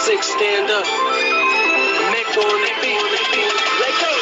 6, stand up. Neck on the beat. Let go.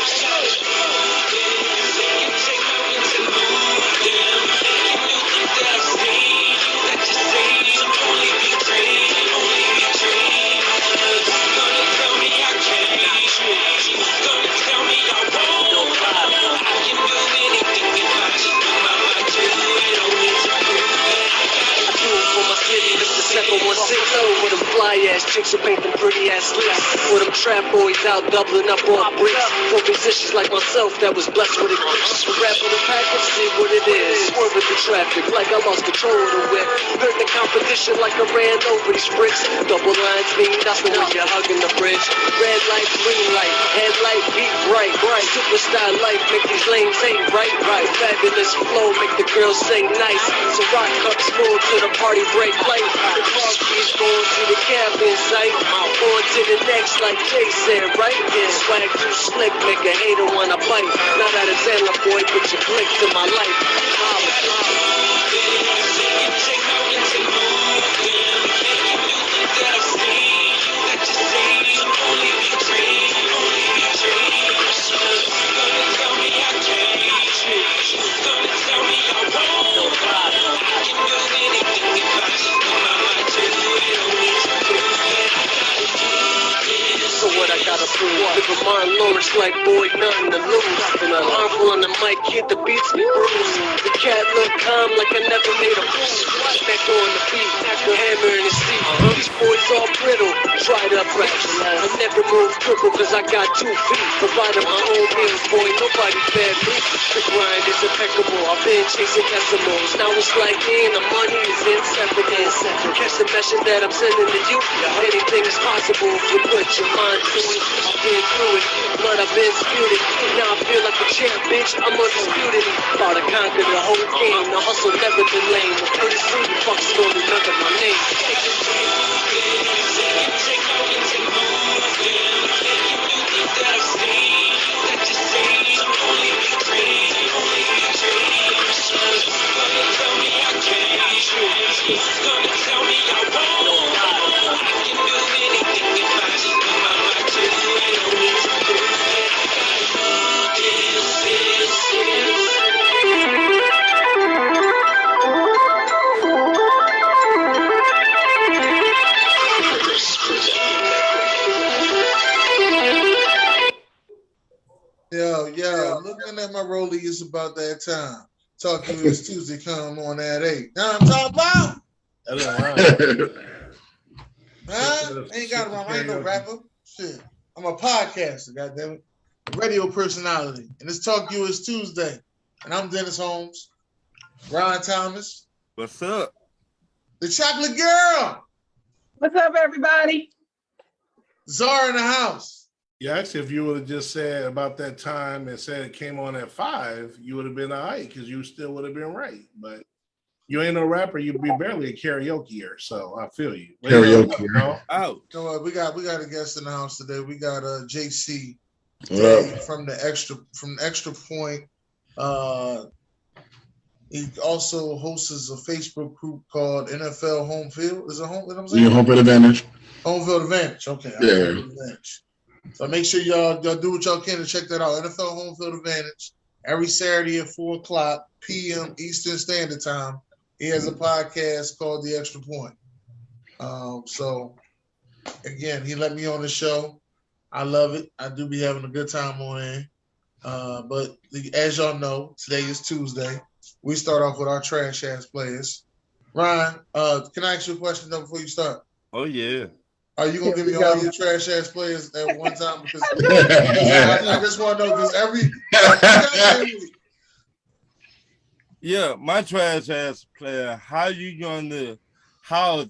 With them fly ass chicks who paint them pretty ass lips. With them trap boys out doubling up on bricks. For musicians like myself that was blessed with a gift. Rap with a package, see what it is. Swerve with the traffic like I lost control of the whip. Heard the competition like I ran over these bricks. Double lines mean nothing when you're hugging the bridge. Red light, green light, headlight, beat bright. Superstar life, make these lanes hate right. Fabulous flow, make the girls sing nice. So rock cups full to the party break light. The car keys going to the cabin site. On to the next like Jay said, right? Yeah, swag too slick, make a hater wanna bite. Not out of Zella, boy, put your click to my life. Living my Lawrence like boy, nothing to lose. And an armful on the mic, hit the beats me bruise. The cat look calm like I never made a move. Back on the beat, the hammer in his seat. These boys all brittle, dried up raps. I never move crippled cause I got 2 feet. Providing my own meals, boy, nobody fed me. The grind is impeccable, I've been chasing decimals. Now it's like the money is inseparable. Catch the message that I'm sending to you. Anything is possible if you put your mind to it. I've been through it, but I've been spewed. Now I feel like a champ, bitch, I'm undisputed. About to conquer the whole game, the hustle never been lame. But pretty soon you fucks gonna remember my name. Yo, looking at my rollie, it's about that time. Talking to this Tuesday, come on at 8. Now I'm talking about. Ain't got it wrong. I ain't no rapper. Shit. I'm a podcaster, goddammit. A radio personality. And it's Talk US Tuesday. And I'm Dennis Holmes. Ron Thomas. What's up? The Chocolate Girl. What's up, everybody? Czar in the house. Yeah, actually, if you would have just said about that time and said it came on at 5, you would have been all right because you still would have been right. But you ain't no rapper, you'd be barely a karaokeer. So I feel you. Karaoke. Out. So we got a guest in the house today. We got JC from the extra point. He also hosts a Facebook group called NFL Home Field. Is it home? What I'm saying? Yeah, Home Field Advantage. Home Field Advantage. Okay. Yeah. So make sure y'all do what y'all can to check that out. NFL Home Field Advantage every Saturday at 4:00 p.m. Eastern Standard Time. He has a podcast called The Extra Point. So again, he let me on the show. I love it. I do be having a good time on there. But as y'all know, today is Tuesday. We start off with our trash ass players. Ryan, can I ask you a question though before you start? Oh yeah. Are you gonna give me all your trash ass players at one time? Because I just want to know because yeah, my trash ass player. How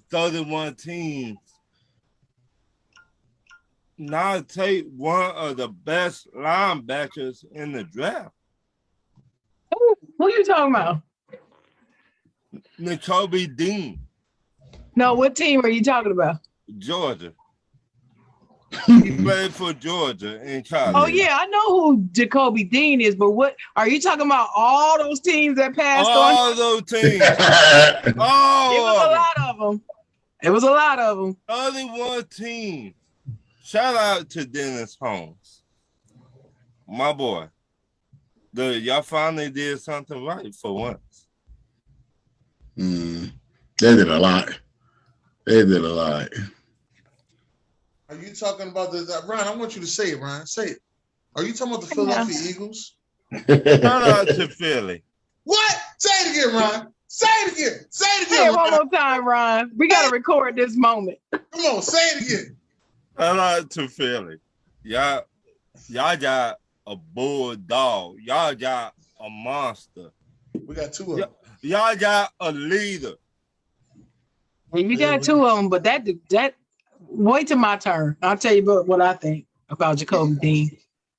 31 teams not take one of the best linebackers in the draft? Who are you talking about? N'Kobe Dean. No, what team are you talking about? Georgia. He played for Georgia in college. Oh yeah, I know who Jacoby Dean is, but what are you talking about? All those teams that passed on? All those teams. It was a lot of them. It was a lot of them. Only one team. Shout out to Dennis Holmes. My boy. Y'all finally did something right for once. They did a lot. They did a lot. Are you talking about Ryan? I want you to say it, Ryan. Say it. Are you talking about the Philadelphia Eagles? Shout out to Philly. What? Say it again, Ryan. Say it again. Say it again. Say it one Ryan. more time, Ryan. We got to record this moment. Come on, say it again. Shout out to Philly. Y'all got a bulldog. Y'all got a monster. We got two of them. Y'all got a leader. And you got two of them, but that wait till my turn. I'll tell you about what I think about Jacoby Dean.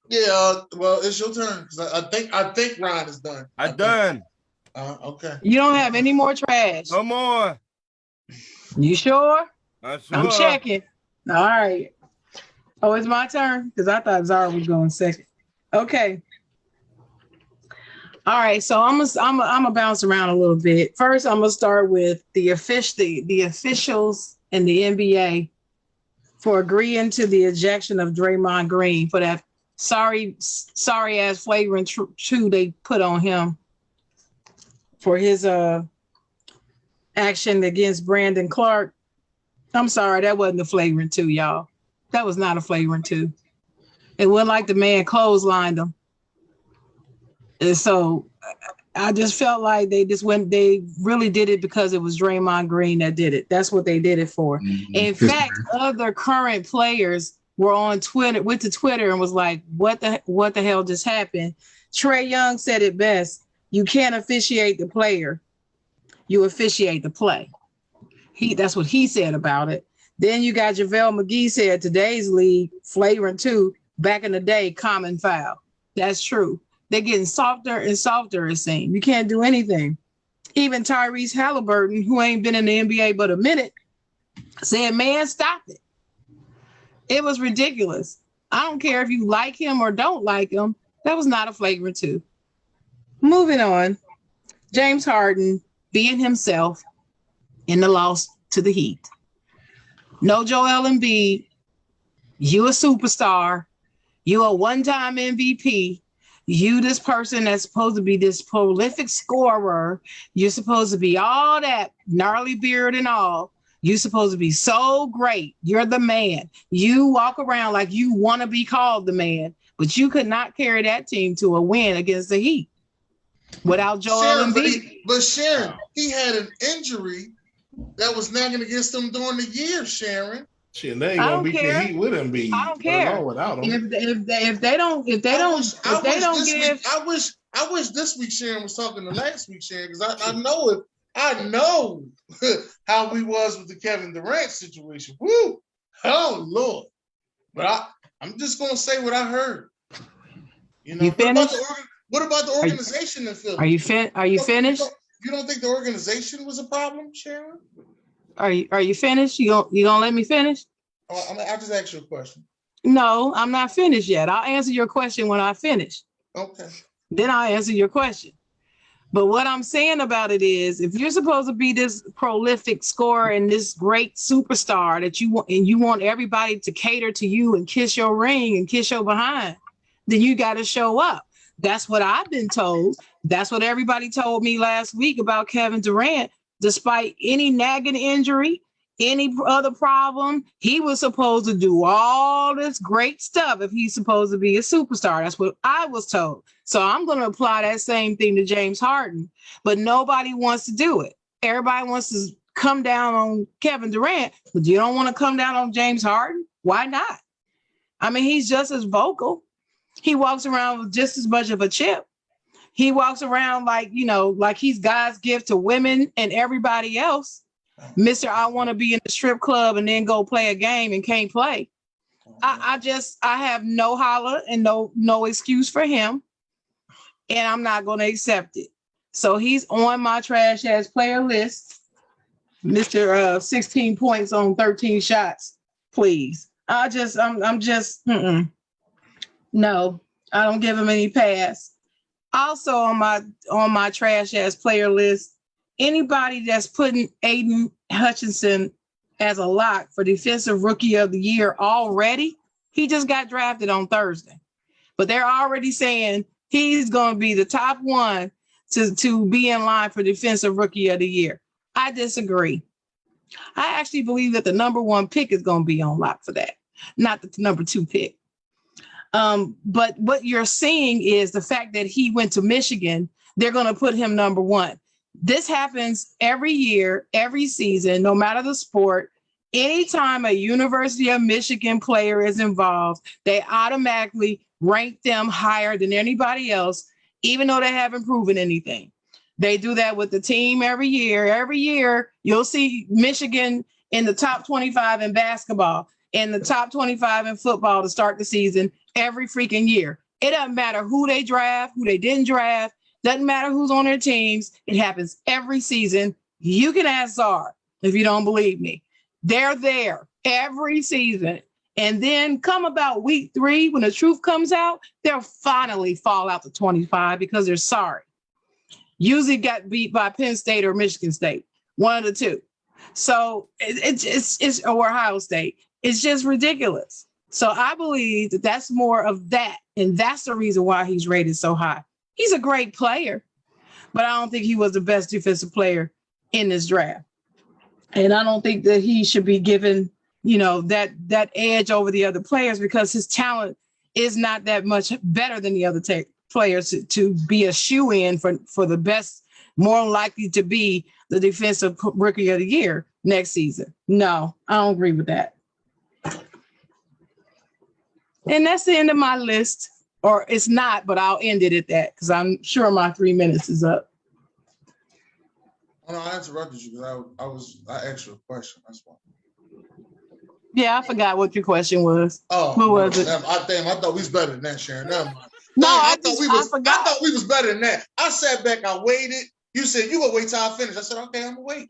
Yeah, well, it's your turn because I think Ryan is done. I'm done. Okay. You don't have any more trash. Come on. You sure? I'm sure. I'm checking. All right. Oh, it's my turn because I thought Zara was going second. Okay. All right. So I'm gonna bounce around a little bit. First, I'm gonna start with the officials in the NBA for agreeing to the ejection of Draymond Green for that sorry ass flagrant two they put on him for his action against Brandon Clark. I'm sorry, that wasn't a flagrant two, y'all. That was not a flagrant two. It wasn't like the man clotheslined him. And so I just felt like they really did it because it was Draymond Green that did it. That's what they did it for. In fact, other current players were on Twitter, went to Twitter and was like, what the hell just happened? Trae Young said it best. You can't officiate the player. You officiate the play. That's what he said about it. Then you got JaVale McGee said today's league, flagrant two, back in the day, common foul. That's true. They're getting softer and softer, it seems. You can't do anything. Even Tyrese Halliburton, who ain't been in the NBA but a minute, said, man, stop it. It was ridiculous. I don't care if you like him or don't like him. That was not a flagrant two. Moving on. James Harden being himself in the loss to the Heat. No Joel Embiid. You a superstar. You a one-time MVP. You this person that's supposed to be this prolific scorer. You're supposed to be all that, gnarly beard and all. You're supposed to be so great. You're the man. You walk around like you want to be called the man, but you could not carry that team to a win against the Heat without Joel Embiid. But Sharon, he had an injury that was nagging against him during the year, Sharon. Shit, they ain't gonna beat the Heat with Embiid. I don't care without him. If they don't give. I wish this week Sharon was talking to last week Sharon because I know it. I know how we was with the Kevin Durant situation. Woo! Oh Lord! But I'm just gonna say what I heard. You know, you finished? What about the organization in Philly? Are you finished? You don't think the organization was a problem, Sharon? Are you finished? You gonna let me finish? Oh, I'll just ask you a question. No, I'm not finished yet. I'll answer your question when I finish. Okay. Then I'll answer your question. But what I'm saying about it is, if you're supposed to be this prolific scorer and this great superstar that you want, and you want everybody to cater to you and kiss your ring and kiss your behind, then you got to show up. That's what I've been told. That's what everybody told me last week about Kevin Durant. Despite any nagging injury, any other problem, he was supposed to do all this great stuff if he's supposed to be a superstar. That's what I was told. So I'm going to apply that same thing to James Harden, but nobody wants to do it. Everybody wants to come down on Kevin Durant, but you don't want to come down on James Harden? Why not? I mean, he's just as vocal. He walks around with just as much of a chip. He walks around like he's God's gift to women and everybody else. Mr. I want to be in the strip club and then go play a game and can't play. I have no holler and no excuse for him. And I'm not going to accept it. So he's on my trash ass player list. Mr. 16 points on 13 shots, please. No, I don't give him any pass. Also on my trash ass player list, anybody that's putting Aiden Hutchinson as a lock for Defensive Rookie of the Year already. He just got drafted on Thursday. But they're already saying he's going to be the top one to be in line for Defensive Rookie of the Year. I disagree. I actually believe that the number 1 pick is going to be on lock for that, not the number 2 pick. But what you're seeing is the fact that he went to Michigan, they're going to put him number 1. This happens every year, every season, no matter the sport. Anytime a University of Michigan player is involved, they automatically rank them higher than anybody else, even though they haven't proven anything. They do that with the team every year. Every year, you'll see Michigan in the top 25 in basketball, in the top 25 in football to start the season every freaking year. It doesn't matter who they draft, who they didn't draft. Doesn't matter who's on their teams. It happens every season. You can ask Czar if you don't believe me. They're there every season. And then come about week 3, when the truth comes out, they'll finally fall out to 25 because they're sorry. Usually got beat by Penn State or Michigan State, one of the two. So it's or Ohio State. It's just ridiculous. So I believe that that's more of that. And that's the reason why he's rated so high. He's a great player, but I don't think he was the best defensive player in this draft. And I don't think that he should be given, that edge over the other players because his talent is not that much better than the other players to be a shoe-in for the best, more likely to be the Defensive Rookie of the Year next season. No, I don't agree with that. And that's the end of my list. Or it's not, but I'll end it at that because I'm sure my 3 minutes is up. Oh, no, I interrupted you because I asked you a question. That's why. Yeah, I forgot what your question was. Oh, what was it? I thought we was better than that, Sharon. Never mind. No, I forgot. thought we was better than that. I sat back, I waited. You said you gonna wait till I finish. I said, okay, I'm gonna wait.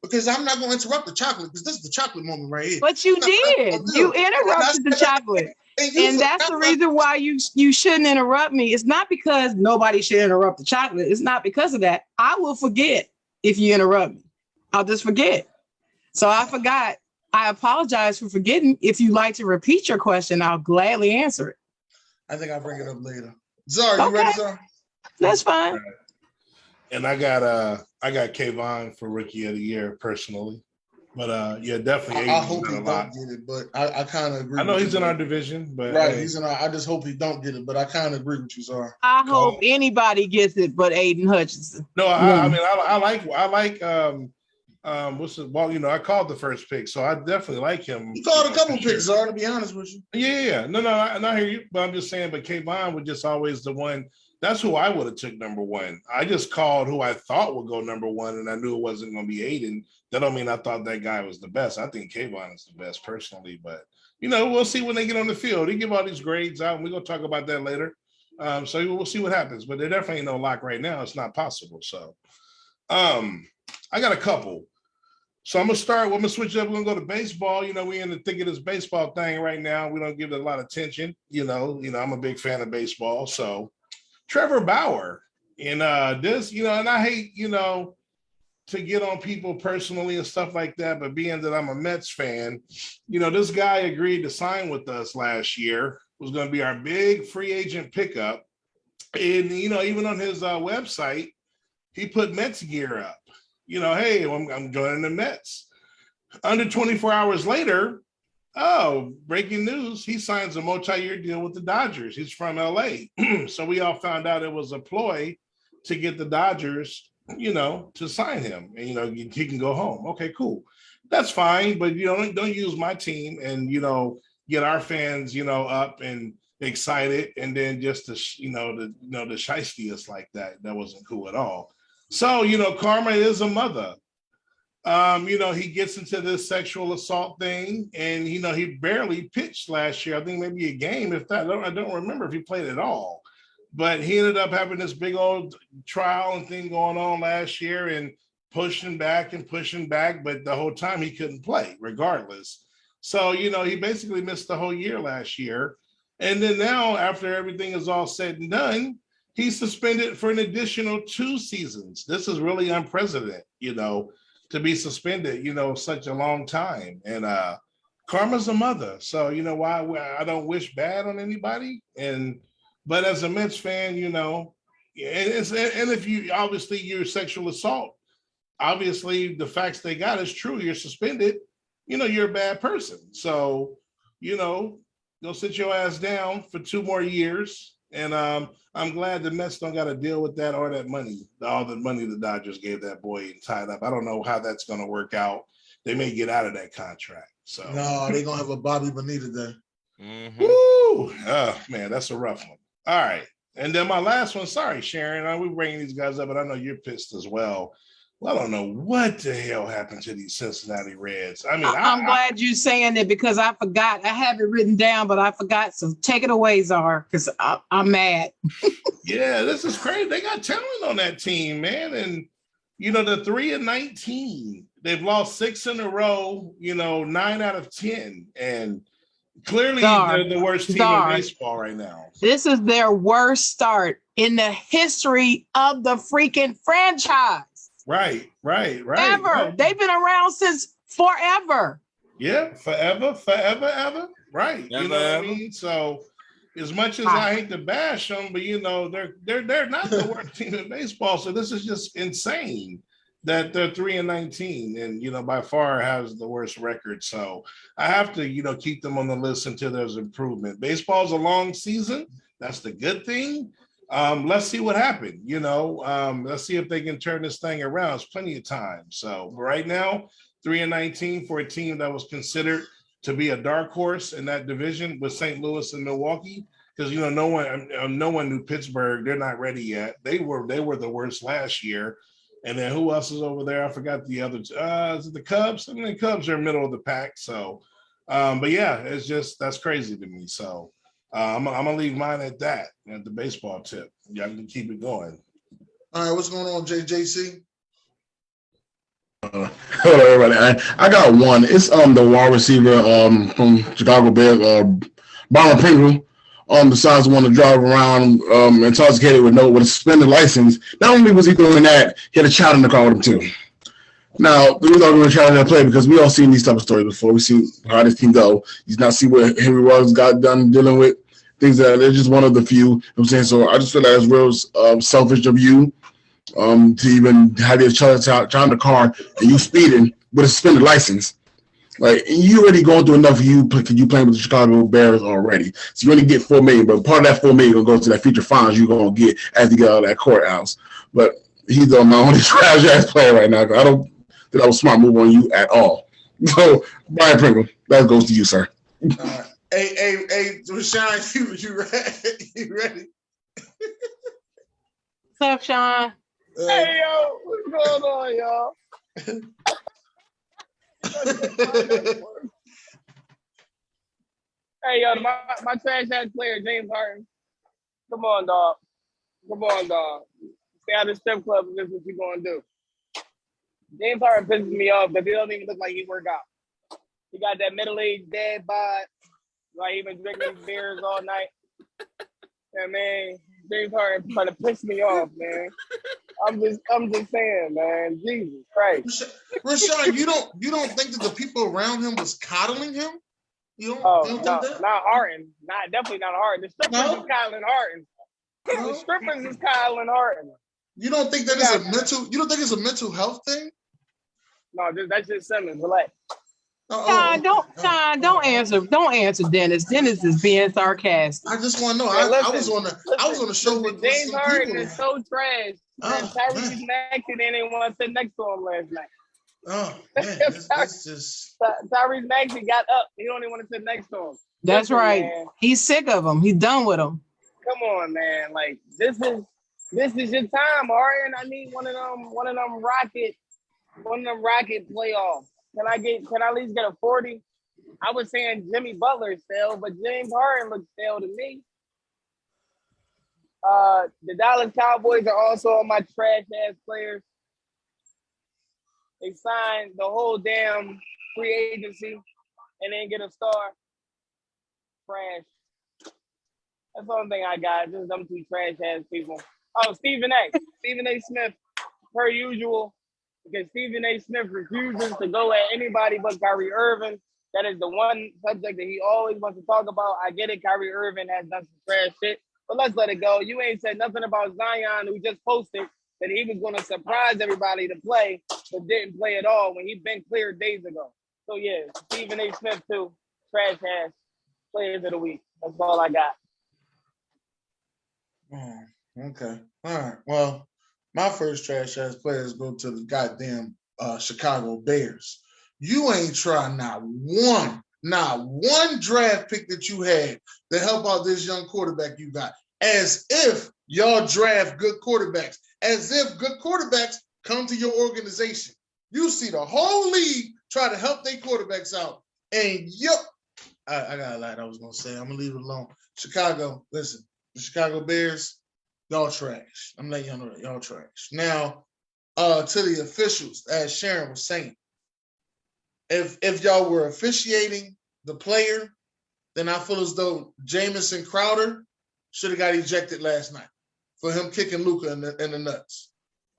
Because I'm not gonna interrupt the chocolate because this is the chocolate moment right here. But you did. You interrupted the chocolate. And that's the reason why you shouldn't interrupt me. It's not because nobody should interrupt the chocolate. It's not because of that. I will forget if you interrupt me. I'll just forget. So I forgot. I apologize for forgetting. If you'd like to repeat your question, I'll gladly answer it. I think I'll bring it up later. Zara, you ready, Zara? That's fine. And I got Kayvon for Rookie of the Year personally. But yeah, definitely. I hope he don't get it, but I kind of agree. I know he's in our division, but right, he's in our. I just hope he don't get it, but I kind of agree with you, Zara. I hope anybody gets it, but Aiden Hutchinson. No, I mean I like what's the well, I called the first pick, so I definitely like him. You called a couple picks, Zara, to be honest with you. Yeah. No, I hear you, but I'm just saying. But Kayvon was just always the one. That's who I would have took number 1. I just called who I thought would go number 1, and I knew it wasn't going to be Aiden. That don't mean I thought that guy was the best. I think Kayvon is the best personally, but we'll see when they get on the field. They give all these grades out, and we're going to talk about that later. So we'll see what happens, but there definitely ain't no lock right now. It's not possible. So I got a couple. So I'm going to switch up. We're going to go to baseball. We in the thick of this baseball thing right now. We don't give it a lot of attention. I'm a big fan of baseball. So Trevor Bauer and this, and I hate, to get on people personally and stuff like that, but being that I'm a Mets fan, this guy agreed to sign with us last year, was going to be our big free agent pickup. And, even on his website, he put Mets gear up, hey, I'm joining the Mets. Under 24 hours later, breaking news, he signs a multi-year deal with the Dodgers. He's from LA. So we all found out it was a ploy to get the Dodgers, to sign him. And, he can go home. Okay, cool. That's fine. But, don't use my team and, get our fans, up and excited. And then just to, to shiesty us like that. That wasn't cool at all. So, karma is a mother. He gets into this sexual assault thing, and he barely pitched last year. I think maybe a game, if that. I don't remember if he played at all. But he ended up having this big old trial and thing going on last year, and pushing back, but the whole time he couldn't play, regardless. So he basically missed the whole year last year, and then now after everything is all said and done, he's suspended for an additional 2 seasons. This is really unprecedented, to be suspended, such a long time. And karma's a mother. So, why I don't wish bad on anybody. But as a Mets fan, and if you obviously you're sexual assault, obviously the facts they got is true. You're suspended, you're a bad person. So, go sit your ass down for 2 more years. And I'm glad the Mets don't got to deal with that or that money, all the money the Dodgers gave that boy tied up. I don't know how that's going to work out. They may get out of that contract. So no, they're going to have a Bobby Bonita day. Mhm. Woo! Oh, man, that's a rough one. All right. And then my last one, sorry, Sharon, we're bringing these guys up, but I know you're pissed as well. Well, I don't know what the hell happened to these Cincinnati Reds. I mean, I'm glad you're saying it because I forgot. I have it written down, but I forgot. So take it away, Czar, because I'm mad. Yeah, this is crazy. They got talent on that team, man. And, the 3-19, they've lost 6 in a row, 9 out of 10. And clearly they're the worst team in baseball right now. This is their worst start in the history of the freaking franchise. Right. Ever. Yeah. They've been around since forever. Yeah, forever. Right. Never, you know what ever. I mean? So as much as I hate to bash them, but they're not the worst team in baseball. So this is just insane that they're 3-19 and by far has the worst record. So I have to, keep them on the list until there's improvement. Baseball's a long season. That's the good thing. Let's see what happened. Let's see if they can turn this thing around. It's plenty of time. So right now, 3-19 for a team that was considered to be a dark horse in that division with St. Louis and Milwaukee, because no one knew Pittsburgh. They're not ready yet. They were the worst last year. And then who else is over there? I forgot the other. Is it the Cubs? I mean, the Cubs are middle of the pack. So, but yeah, it's just that's crazy to me. So. I'm gonna leave mine at that, at the baseball tip. Y'all can keep it going. All right, what's going on, JC? Hello, everybody. I got one. It's the wide receiver from Chicago Bears, Byron Pringle. Decides to want to drive around intoxicated with a suspended license. Not only was he doing that, he had a child in the car with him too. Now, the reason I'm going to try to play because we all seen these type of stories before. We see how this team go. You not see what Henry Ruggs got done dealing with things that they're just one of the few. You know what I'm saying? So I just feel like it's real selfish of you to even have your child in the car and you speeding with a suspended license. Like you already going through enough. You playing with the Chicago Bears already, so you only get $4 million. But part of that $4 million gonna go to that future fines you're gonna get as you get out of that courthouse. But he's my only trash ass player right now. I don't. That was a smart move on you at all. So, Brian Pringle, that goes to you, sir. Hey, Rashawn, you ready? You ready? What's up, Sean? Hey, yo, what's going on, y'all? Hey, yo, my trash ass player, James Harden. Come on, dog. Stay out of the strip club if this is what you gonna do. James Harden pisses me off because he don't even look like he work out. He got that middle-aged dad bod, like he been drinking beers all night. Yeah, man, James Harden trying to piss me off, man. I'm just saying, man. Jesus Christ. Rashawn, you don't think that the people around him was coddling him? You don't, Oh, you don't no, think that? not Harden. Definitely not Harden. The strippers No? is coddling Harden. No? The strippers is coddling Harden. You don't think that is a mental? You don't think it's a mental health thing? No, that's just Simmons. Relax. Sean, don't answer Dennis. Dennis is being sarcastic. I just want to know. Yeah, I was on the show with James some Harden people. is so trash. And Tyrese Maxey didn't want to sit next to him last night. Oh man, that's just. Tyrese Maxey got up. He don't even want to sit next to him. That's right. Man. He's sick of him. He's done with him. Come on, man. Like this is your time, Harden. I need one of them rocket playoffs. Can I at least get a 40? I was saying Jimmy Butler stale, but James Harden looks stale to me. The Dallas Cowboys are also on my trash ass players. They signed the whole damn free agency and then get a star. Trash. That's the only thing I got. Just them two trash ass people. Oh, Stephen A. Smith, per usual. because Stephen A. Smith refuses to go at anybody but Kyrie Irving. That is the one subject that he always wants to talk about. I get it, Kyrie Irving has done some trash shit, but let's let it go. You ain't said nothing about Zion, who just posted that he was going to surprise everybody to play, but didn't play at all when he'd been cleared days ago. So, yeah, Stephen A. Smith, too. Trash ass. Players of the week. That's all I got. Okay. All right. Well, my first trash ass players go to the goddamn Chicago Bears. You ain't trying not one draft pick that you had to help out this young quarterback you got. As if y'all draft good quarterbacks. As if good quarterbacks come to your organization. You see the whole league try to help their quarterbacks out. And I got a lot I was going to say. I'm going to leave it alone. Chicago, listen, the Chicago Bears, y'all trash. I'm letting y'all know that. Y'all trash. Now, to the officials, as Sharon was saying, if y'all were officiating the player, then I feel as though Jamison Crowder should have got ejected last night for him kicking Luka in the nuts.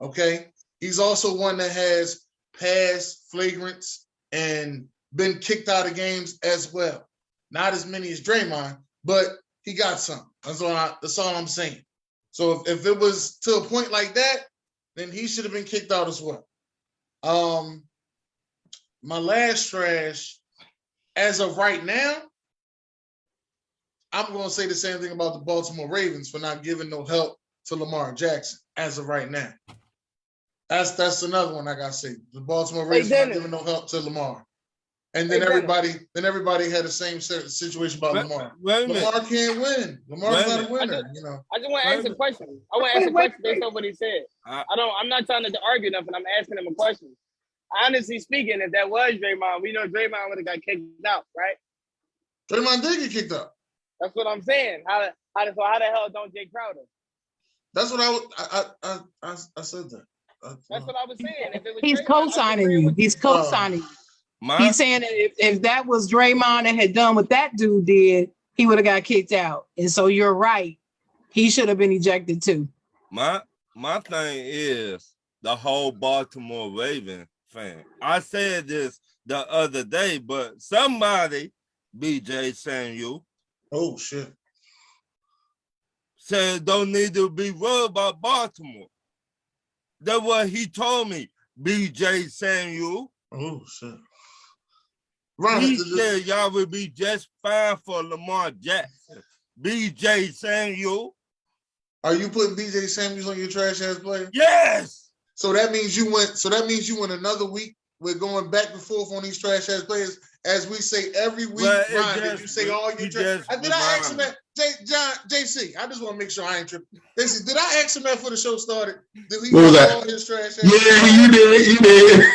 Okay? He's also one that has past flagrants and been kicked out of games as well. Not as many as Draymond, but he got some. That's all I'm saying. So if it was to a point like that, then he should have been kicked out as well. My last trash, as of right now, I'm going to say the same thing about the Baltimore Ravens for not giving no help to Lamar Jackson as of right now. That's another one I got to say. The Baltimore Ravens not giving no help to Lamar. And then everybody had the same situation about Lamar. Lamar can't win. Lamar's not a winner, you know. I just want to ask a question. I want to ask a question based on what he said. I'm not trying to argue nothing. I'm asking him a question. Honestly speaking, if that was Draymond, we know Draymond would have got kicked out, right? Draymond did get kicked out. That's what I'm saying. How the hell don't Jay Crowder? That's what I said that. That's what I was saying. If it was He's Draymond, co-signing you. He's co-signing you. He's saying that if that was Draymond that had done what that dude did, he would have got kicked out. And so you're right. He should have been ejected too. My thing is the whole Baltimore Ravens fan. I said this the other day, but somebody, BJ Samuel, oh shit, said don't need to be worried about Baltimore. That's what he told me, BJ Samuel. Oh shit. He said y'all would be just fine for Lamar Jackson. BJ Samuel. Are you putting BJ Samuels on your trash ass player? Yes. So that means you went another week. We're going back and forth on these trash ass players, as we say every week. Ryan, did you say all your trash? Did I ask him that? JC, I just want to make sure I ain't tripping. JC, did I ask him that before the show started? Did he what was that? All his trash ass? Yeah, you did.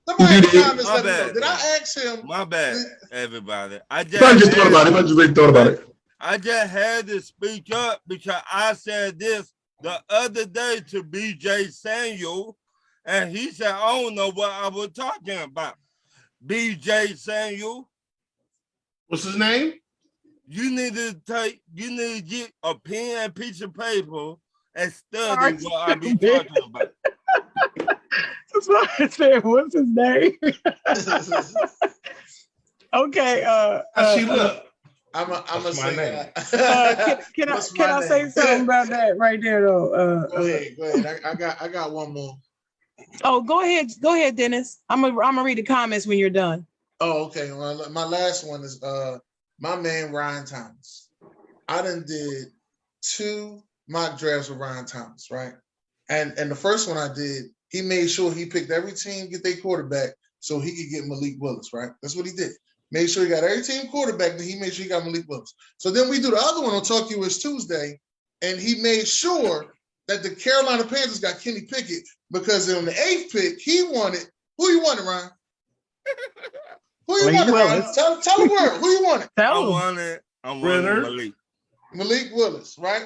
Somebody in the comments let me know. Did I ask him? My bad, everybody. I just thought about it. I just had to speak up because I said this the other day to BJ Samuel, and he said, I don't know what I was talking about. BJ Samuel. What's his name? You need to get a pen and piece of paper and study what I be talking about. That's what I said. What's his name? Okay. See, look. I'm gonna say name. Can I say something about that right there though? Go ahead. I got one more. Oh, go ahead, Dennis. I'm gonna read the comments when you're done. Oh, okay. Well, my last one is my man Ryan Thomas. I done did 2 mock drafts with Ryan Thomas, right? And the first one I did, he made sure he picked every team get their quarterback so he could get Malik Willis, right? That's what he did. Made sure he got every team quarterback, then he made sure he got Malik Willis. So then we do the other one on Talk US Tuesday, and he made sure that the Carolina Panthers got Kenny Pickett because on the 8th pick, he wanted – who you wanted, Ryan? Who you wanted, Ryan? Tell the world. Who you wanted? I wanted Malik. Malik Willis, right?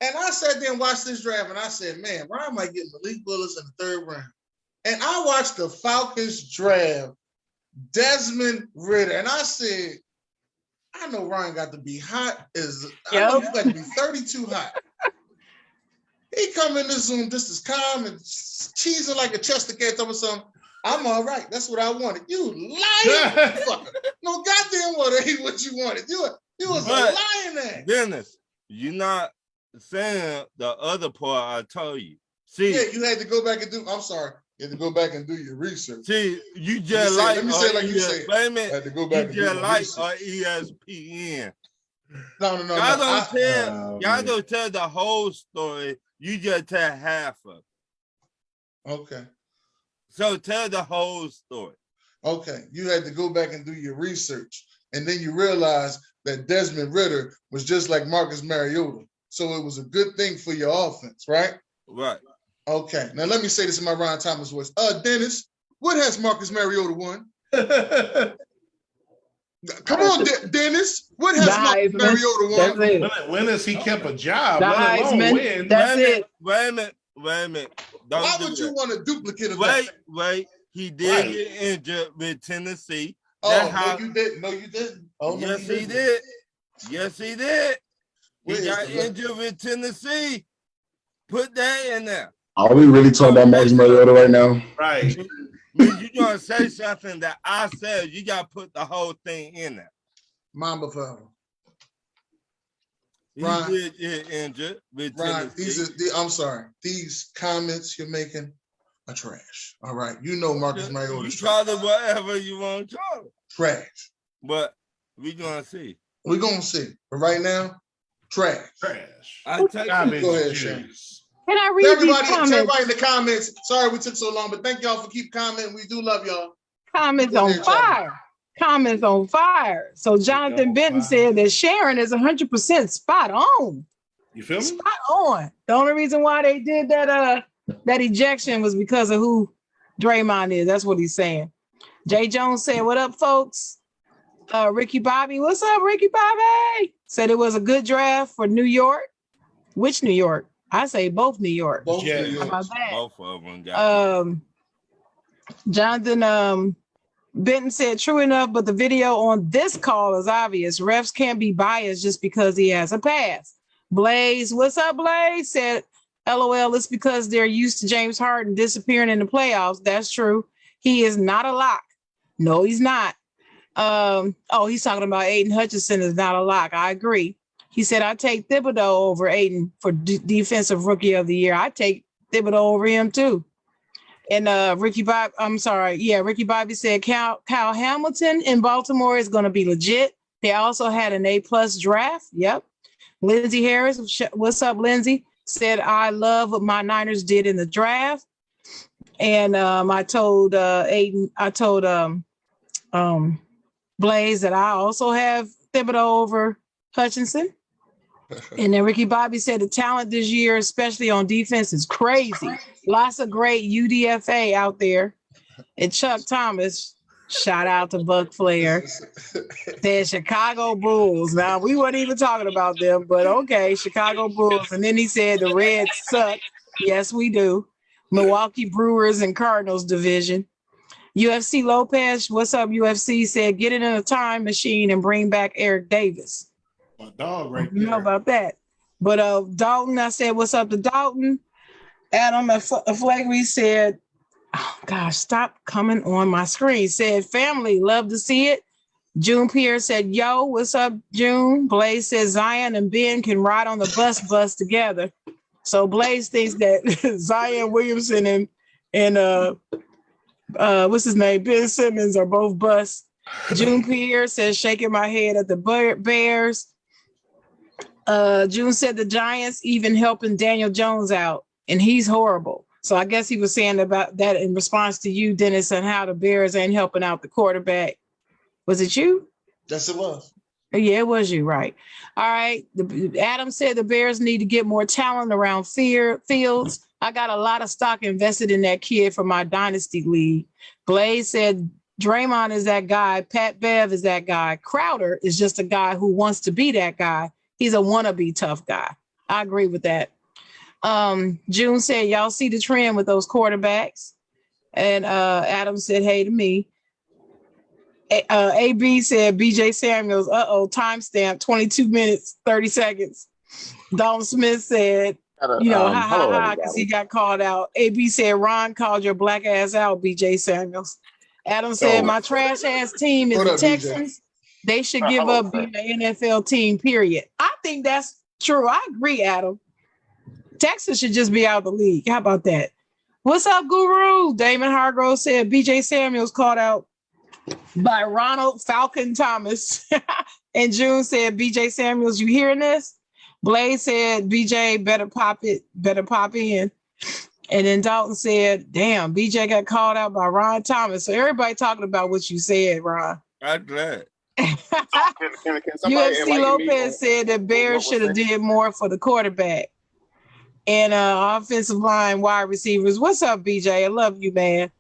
And I sat there and watched this draft, and I said, man, Ryan might get Malik Willis in the 3rd round. And I watched the Falcons draft Desmond Ridder, and I said, I know Ryan got to be hot. You got to be 32 hot. He come in the Zoom just as calm and cheesing like a Chester cat or something. I'm all right. That's what I wanted. You lying fucker. No goddamn what ain't what you wanted. You was a lying ass. Dennis, you're not saying the other part I told you. See, yeah, you had to go back and do. I'm sorry. You had to go back and do your research. See, you just let me say it like you said. I had to go back and do just like ESPN. No. Y'all don't tell the whole story. You just tell half of it. Okay. So tell the whole story. Okay. You had to go back and do your research. And then you realized that Desmond Ridder was just like Marcus Mariota. So it was a good thing for your offense, right? Right. Okay. Now let me say this in my Ryan Thomas voice. Dennis, what has Marcus Mariota won? Come on, Dennis. What has Marcus Mariota won? When has he kept a job? Let alone win. That's it. Wait a minute. Why would you want a duplicate of that? Wait. He did get injured with Tennessee. No, you didn't. No, you didn't. Oh, yes, he did. Yes, he did. He got injured with Tennessee. Put that in there. Are we really talking about Marcus Mariota right now? Right. When you're going to say something that I said, you got to put the whole thing in there. Mamba Father. He did get injured with Tennessee. I'm sorry. These comments you're making are trash. All right. You know Marcus Mariota is trash. You call it whatever you want to call it. Trash. But we're going to see. We're going to see. But right now, trash. I take it. Go ahead, Shane. Can I read these comments? Everybody in the comments. Sorry we took so long, but thank y'all for keep commenting. We do love y'all. Comments on fire. Comments on fire. So Jonathan Benton said that Sharon is 100% spot on. You feel me? Spot on. The only reason why they did that ejection was because of who Draymond is. That's what he's saying. Jay Jones said, "What up, folks?" Ricky Bobby, what's up, Ricky Bobby? Said it was a good draft for New York. Which New York? I say both New York. Both How about that? Both of them. Jonathan Benton said, "True enough, but the video on this call is obvious. Refs can't be biased just because he has a pass." Blaze, what's up, Blaze? Said, "LOL, it's because they're used to James Harden disappearing in the playoffs." That's true. He is not a lock. No, he's not. He's talking about Aiden Hutchinson is not a lock. I agree. He said, "I take Thibodeau over Aiden for defensive rookie of the year." I take Thibodeau over him too. And Ricky Bobby said Kyle Hamilton in Baltimore is going to be legit. They also had an A+ draft. Yep. Lindsey Harris, what's up, Lindsey? Said, "I love what my Niners did in the draft." And I told Blaze that I also have Thibodeau over Hutchinson. And then Ricky Bobby said the talent this year, especially on defense, is crazy. Lots of great UDFA out there. And Chuck Thomas, shout out to Buck Flair, said Chicago Bulls. Now, we weren't even talking about them, but okay, Chicago Bulls. And then he said the Reds suck. Yes, we do. Milwaukee Brewers and Cardinals division. UFC Lopez, what's up, UFC? Said, get it in a time machine and bring back Eric Davis. My dog right there. You know about that. But Dalton, I said, what's up to Dalton? Adam Flagree said, oh gosh, stop coming on my screen. Said, family, love to see it. June Pierre said, yo, what's up, June? Blaze said, Zion and Ben can ride on the bus together. So Blaze thinks that Zion Williamson and what's his name? Ben Simmons are both bus. June Pierre says, shaking my head at the Bears. June said the Giants even helping Daniel Jones out, and he's horrible. So I guess he was saying about that in response to you, Dennis, and how the Bears ain't helping out the quarterback. Was it you? Yes, it was. Yeah, it was you, right. All right. Adam said the Bears need to get more talent around Fields. I got a lot of stock invested in that kid for my dynasty league. Blaze said Draymond is that guy. Pat Bev is that guy. Crowder is just a guy who wants to be that guy. He's a wannabe tough guy. I agree with that. June said, y'all see the trend with those quarterbacks. And Adam said, hey to me. AB said, BJ Samuels, timestamp, 22 minutes, 30 seconds. Dalton Smith said, You know, ha ha ha, because he got called out. AB said, Ron called your black ass out, BJ Samuels. Adam said, my trash ass team is the Texans. They should give up being an NFL team, period. I think that's true. I agree, Adam. Texas should just be out of the league. How about that? What's up, Guru? Damon Hargrove said, BJ Samuels called out by Ronald Falcon Thomas. And June said, BJ Samuels, you hearing this? Blaze said, BJ, better pop in. And then Dalton said, damn, BJ got called out by Ron Thomas. So everybody talking about what you said, Ron. I'm glad. UFC Lopez said that Bears should have did more for the quarterback and offensive line wide receivers. What's up, BJ? I love you, man.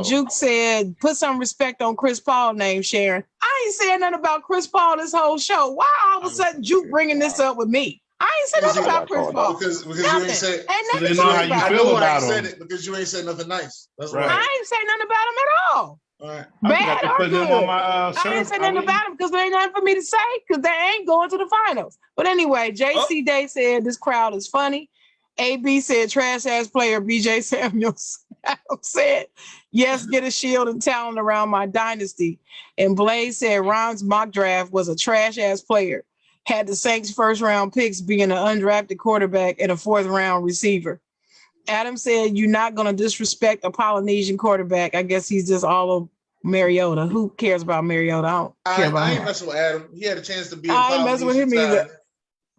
Juke said, put some respect on Chris Paul name, Sharon. I ain't saying nothing about Chris Paul this whole show. Why all of a sudden Juke bringing this up with me? I ain't said nothing about Chris Paul. Because you ain't said. They know how you feel about him. Because you ain't said nothing nice. That's right. I ain't say nothing about him at all. All right. Bad or good. I ain't say nothing about him because there ain't nothing for me to say because they ain't going to the finals. But anyway, JC Day said this crowd is funny. AB said trash ass player BJ Samuels. Adam said, yes, get a shield and talent around my dynasty. And Blaze said Ron's mock draft was a trash ass player. Had the Saints first round picks being an undrafted quarterback and a fourth round receiver. Adam said, you're not going to disrespect a Polynesian quarterback. I guess he's just all of Mariota. Who cares about Mariota? I ain't messing with Adam. He had a chance to be a I ain't messing with him either.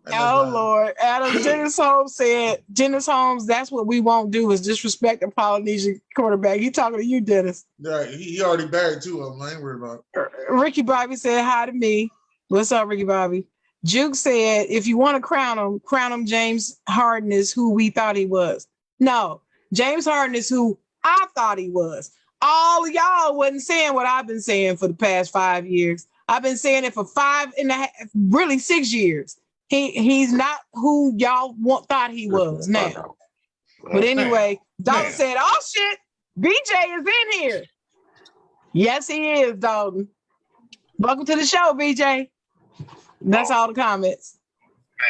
Oh, Lord. Adam, Dennis Holmes said, Dennis Holmes, that's what we won't do is disrespect a Polynesian quarterback. He talking to you, Dennis. Right. He already buried two of them. I ain't worried about it. Ricky Bobby said hi to me. What's up, Ricky Bobby? Juke said, if you want to crown him, James Harden is who we thought he was. No, James Harden is who I thought he was. All of y'all wasn't saying what I've been saying for the past 5 years. I've been saying it for 5.5, really 6 years. He's not who y'all thought he was now. But anyway, Dalton said, oh shit, BJ is in here. Yes, he is, Dalton. Welcome to the show, BJ. That's all the comments.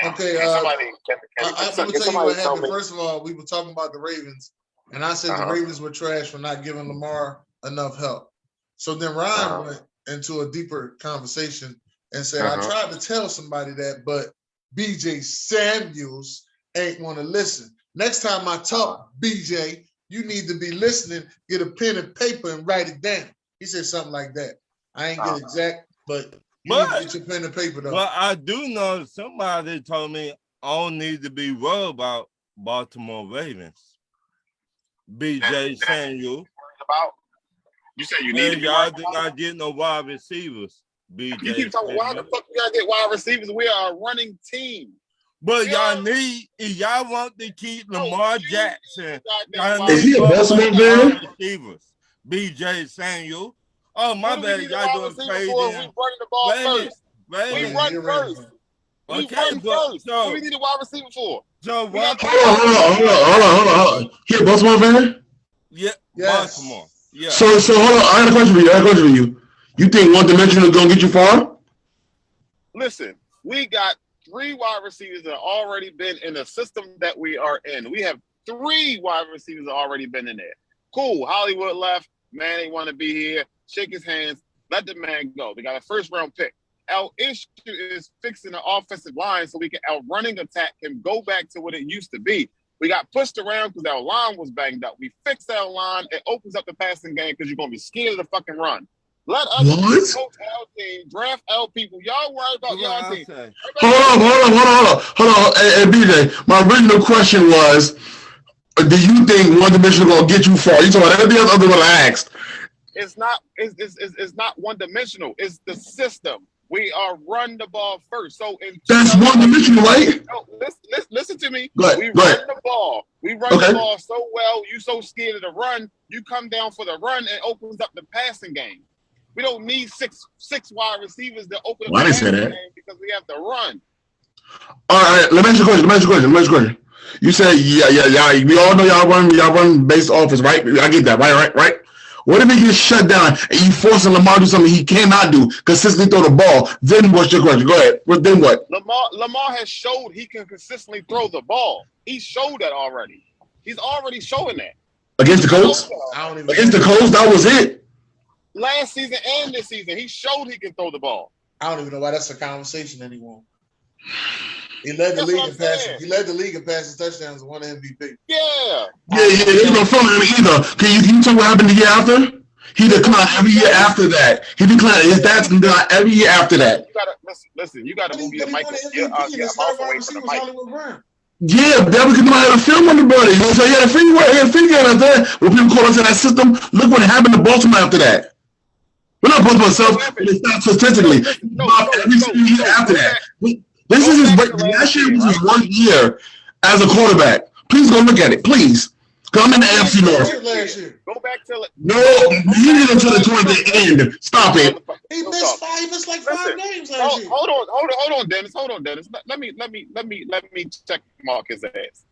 Okay, I'm gonna tell you what happened. First of all, we were talking about the Ravens, and I said the Ravens were trash for not giving Lamar enough help. So then Ryan went into a deeper conversation and said, I tried to tell somebody that, but BJ Samuels ain't want to listen. Next time I talk, BJ, you need to be listening, get a pen and paper and write it down. He said something like that. I ain't get exact, but you need to get your pen and paper though. Well, I do know somebody told me I don't need to be worried about Baltimore Ravens. BJ Samuel. You said you need to be y'all did not get no wide receivers. BJ you keep talking, why the fuck you gotta get wide receivers? We are a running team. But y'all need, if y'all want to keep Lamar Jackson, is he a Baltimore fan? Receivers. BJ Samuel. Oh, my bad. Y'all doing crazy. We running the ball first. We run first. Okay, so we need a wide receiver for. So hold on. He a Baltimore fan? Yeah, yes. Baltimore. Yeah. So hold on. I got a question for you. You think one dimension is gonna get you far? Listen, we got 3 wide receivers that have already been in the system that we are in. We have 3 wide receivers that already been in there. Cool. Hollywood left. Man, they want to be here. Shake his hands. Let the man go. They got a first round pick. Our issue is fixing the offensive line so our running attack can go back to what it used to be. We got pushed around because our line was banged up. We fixed our line. It opens up the passing game because you're going to be scared of the fucking run. Let us coach our team, draft our people. Y'all worry about y'all team. Hold on. Hey, BJ, my original question was, do you think one dimension is going to get you far? You talking about everything else other than what I asked. It's not one dimensional. It's the system. We are run the ball first. So that's one dimensional, right? No, listen to me. Go ahead. We run the ball. We run the ball so well. You so scared of the run. You come down for the run and opens up the passing game. We don't need six wide receivers to open up the passing game because we have to run. All right, let me ask you a question. You said, yeah. We all know y'all run based offense, right? I get that, right? What if he gets shut down and you forcing Lamar to do something he cannot do, consistently throw the ball? Then what's your question? Go ahead. Then what? Lamar has showed he can consistently throw the ball. He showed that already. He's already showing that. Against the Colts? Against the Colts, that was it. Last season and this season, he showed he can throw the ball. I don't even know why that's a conversation anymore. He led the league in passing. He led the league in passing touchdowns and won MVP. Yeah. There's no fun in him either. Can you tell what happened the year after? He declined every year after that. His stats declined every year after that. You gotta listen. You gotta move your mic. Your mouth away from the mic. Yeah, that was because nobody had a film on the body. So he had a finger out there. When people call us in that system, look what happened to Baltimore after that. We're not Baltimore ourselves, but it's not statistically. Every single year after that. This is his last year was his 1 year as a quarterback. Please go look at it, please. Come in the AFC North. Go back to it. No, he didn't until the end. Stop it. He missed like five games last year. Hold on, Dennis. Let me check mark his ass.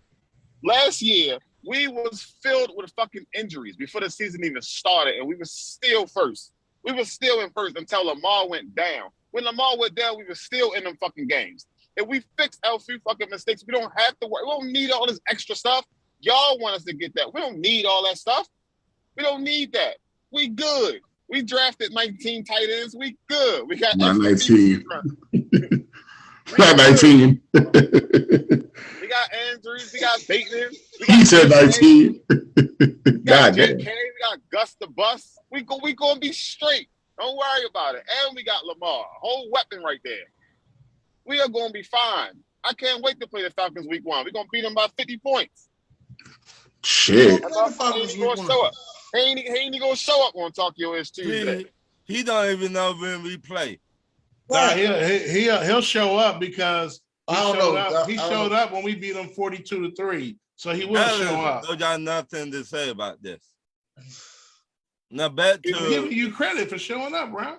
Last year, we was filled with fucking injuries before the season even started, and we were still first. We were still in first until Lamar went down. When Lamar went down, we were still in them fucking games. If we fix our few fucking mistakes, we don't have to worry. We don't need all this extra stuff. Y'all want us to get that. We don't need all that stuff. We don't need that. We good. We drafted 19 tight ends. We good. We got 19. Not 19. We got Andrews. We got Bateman. He said 19. God damn. We got Gus the Bus. We gonna be straight. Don't worry about it. And we got Lamar, a whole weapon right there. We are going to be fine. I can't wait to play the Falcons week 1. We're going to beat them by 50 points. Shit. He ain't going to show up. He ain't going to show up on Tokyo is Tuesday. He don't even know when we play. Nah, he'll show up because he showed up when we beat them 42-3. So he will show up. I got nothing to say about this. Now back to giving you credit for showing up, bro.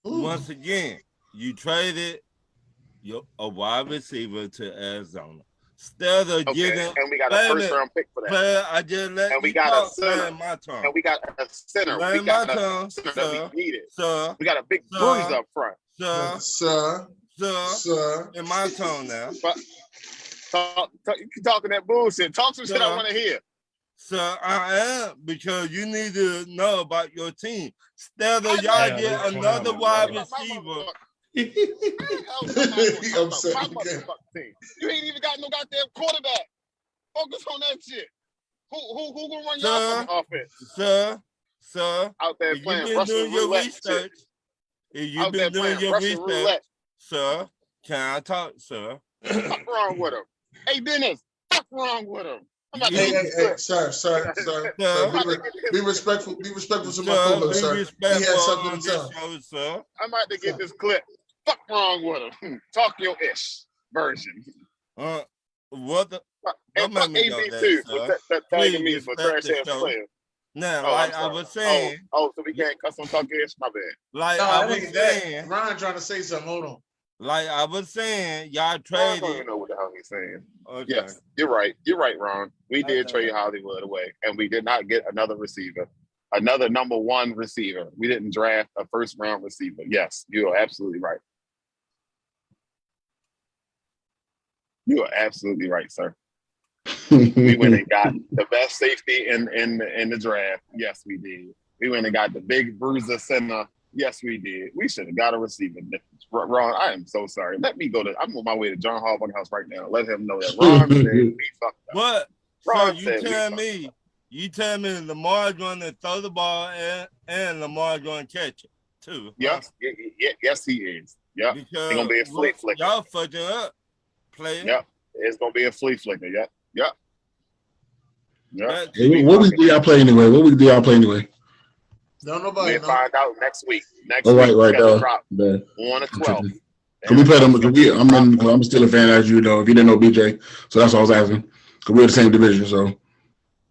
Once again, you traded a wide receiver to Arizona. Instead of getting, and we got a first round pick for that. I just let and we got a center. My turn. And we got a center. We got a center that we needed. Sir, we got a big bruise up front. Sir. In my tone now. You talking that bullshit. Talk some shit I want to hear. Sir, I am, because you need to know about your team. Instead of y'all get another wide receiver. You ain't even got no goddamn quarterback. Focus on that shit. Who gonna run your offense? Sir, out there playing Russian roulette. If you've been doing your research, sir, can I talk, sir? What's wrong with him? Hey, Dennis, what's wrong with him? Hey, sir. Be respectful to my co-host, sir. He has something to tell. Sir. I'm about to get this clip. Fuck wrong with him. Talk your ish version. What the? And fuck AB too for tagging me for trash ass players. Now, like I was saying. So we can't cuss on talk ish. My bad. Like I was saying. Ryan trying to say something. Hold on. Like I was saying, y'all I traded. don't even know what the hell he's saying. Okay. Yes, you're right. You're right, Ron. We did trade Hollywood away, and we did not get another receiver, another number 1 receiver. We didn't draft a first round receiver. Yes, you are absolutely right. You are absolutely right, sir. We went and got the best safety in the draft. Yes, we did. We went and got the big bruiser center. Yes, we did. We should have got a receiver. Ron, I am so sorry. Let me go I'm on my way to John Harbaugh's house right now. Let him know that Ron said we fucked up. What? Ron so you tell me Lamar going to throw the ball and Lamar going to catch it too? Yes, yes, he is. Yep. It's gonna be a flea flicker. Y'all fucking up, player. Yep. It's gonna be a flea flicker. Yep. Hey, what week do y'all play anyway? No, nobody. We'll find out next week. Next week, right. Drop 1 to 12. Can we play them? I'm still a fan as you know. If you didn't know BJ, so that's what I was asking. Because we're the same division, so.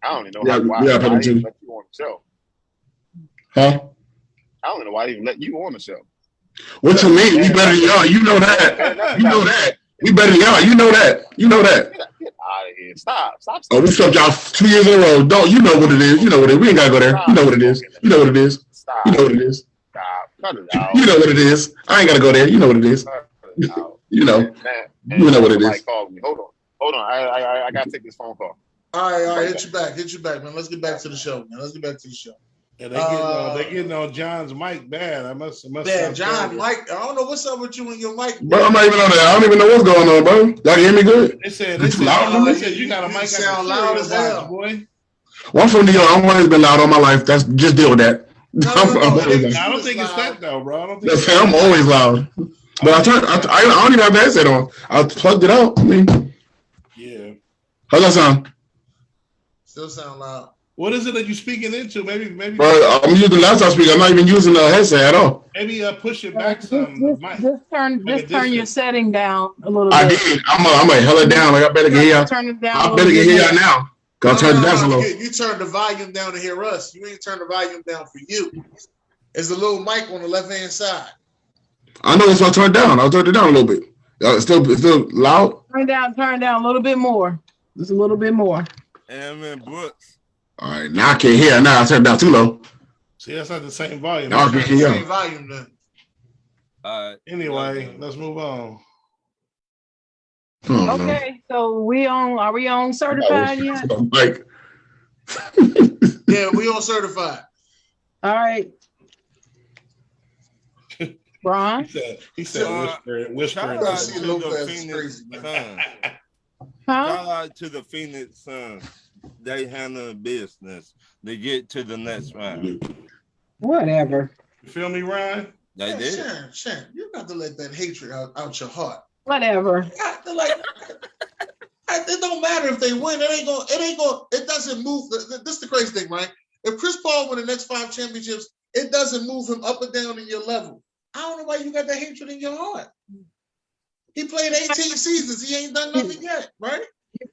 I don't even know why I even let you on the show. Huh? I don't know why I even let you on the show. What you mean? We better than y'all. You know that. We better than y'all. You know that. You know that. Get out of here. Stop. Oh, we swept y'all 2 years in a row. Don't you know what it is? You know what it is. We ain't gotta go there. You know what it is. You know what it is. Stop. You know what it is. Stop. Cut it out. You know what it is. I ain't gotta go there. You know what it is. Cut it out. You know. Man, You know what it is. Called me. Hold on. I gotta take this phone call. All right. Hit you back, man. Let's get back to the show, man. Yeah, they getting on John's mic bad. I must. Yeah, John, Mike. I don't know what's up with you and your mic. Bro, I'm not even on that. I don't even know what's going on, bro. Y'all can hear me good? They said you got a mic. Sound loud as hell, boy. Well, I'm from New York. I've always been loud all my life. That's just deal with that. No, I don't think it's that though, bro. I don't think I'm always loud. But I don't even have the headset on. I plugged it out. I mean, yeah. How's that sound? Still sound loud. What is it that you're speaking into? Maybe. Bro, I'm using the laptop speaker. I'm not even using the headset at all. Maybe push it back some. Just turn your setting down a little bit. I did. I'm gonna hell it down. Like I better get here. Turn it down. I better get here now. Cause I turned it down so low. You turned the volume down to hear us. You ain't turned the volume down for you. There's a little mic on the left hand side. I know, so I turned down. I'll turn it down a little bit. It's still loud. Turn down a little bit more. Just a little bit more. And Brooks. All right, now I can't hear. Now I turned it down too low. See, that's not the same volume. Now I can hear. Same volume then. All right. Anyway, let's move on. Oh, Okay, so are we on certified yet? Like, Yeah, we all certified. All right. Ron? He said whispering. Shout out See, to the Lopez is Phoenix crazy, Suns. Huh? Shout out to the Phoenix Suns. They handle business. They get to the next round. Whatever. You feel me, Ryan? They Yeah, did. Sharon, you got to let that hatred out your heart. Whatever. You got to, it don't matter if they win. It doesn't move. This is the crazy thing, right? If Chris Paul win the next 5 championships, it doesn't move him up or down in your level. I don't know why you got that hatred in your heart. He played 18 seasons. He ain't done nothing yet, right?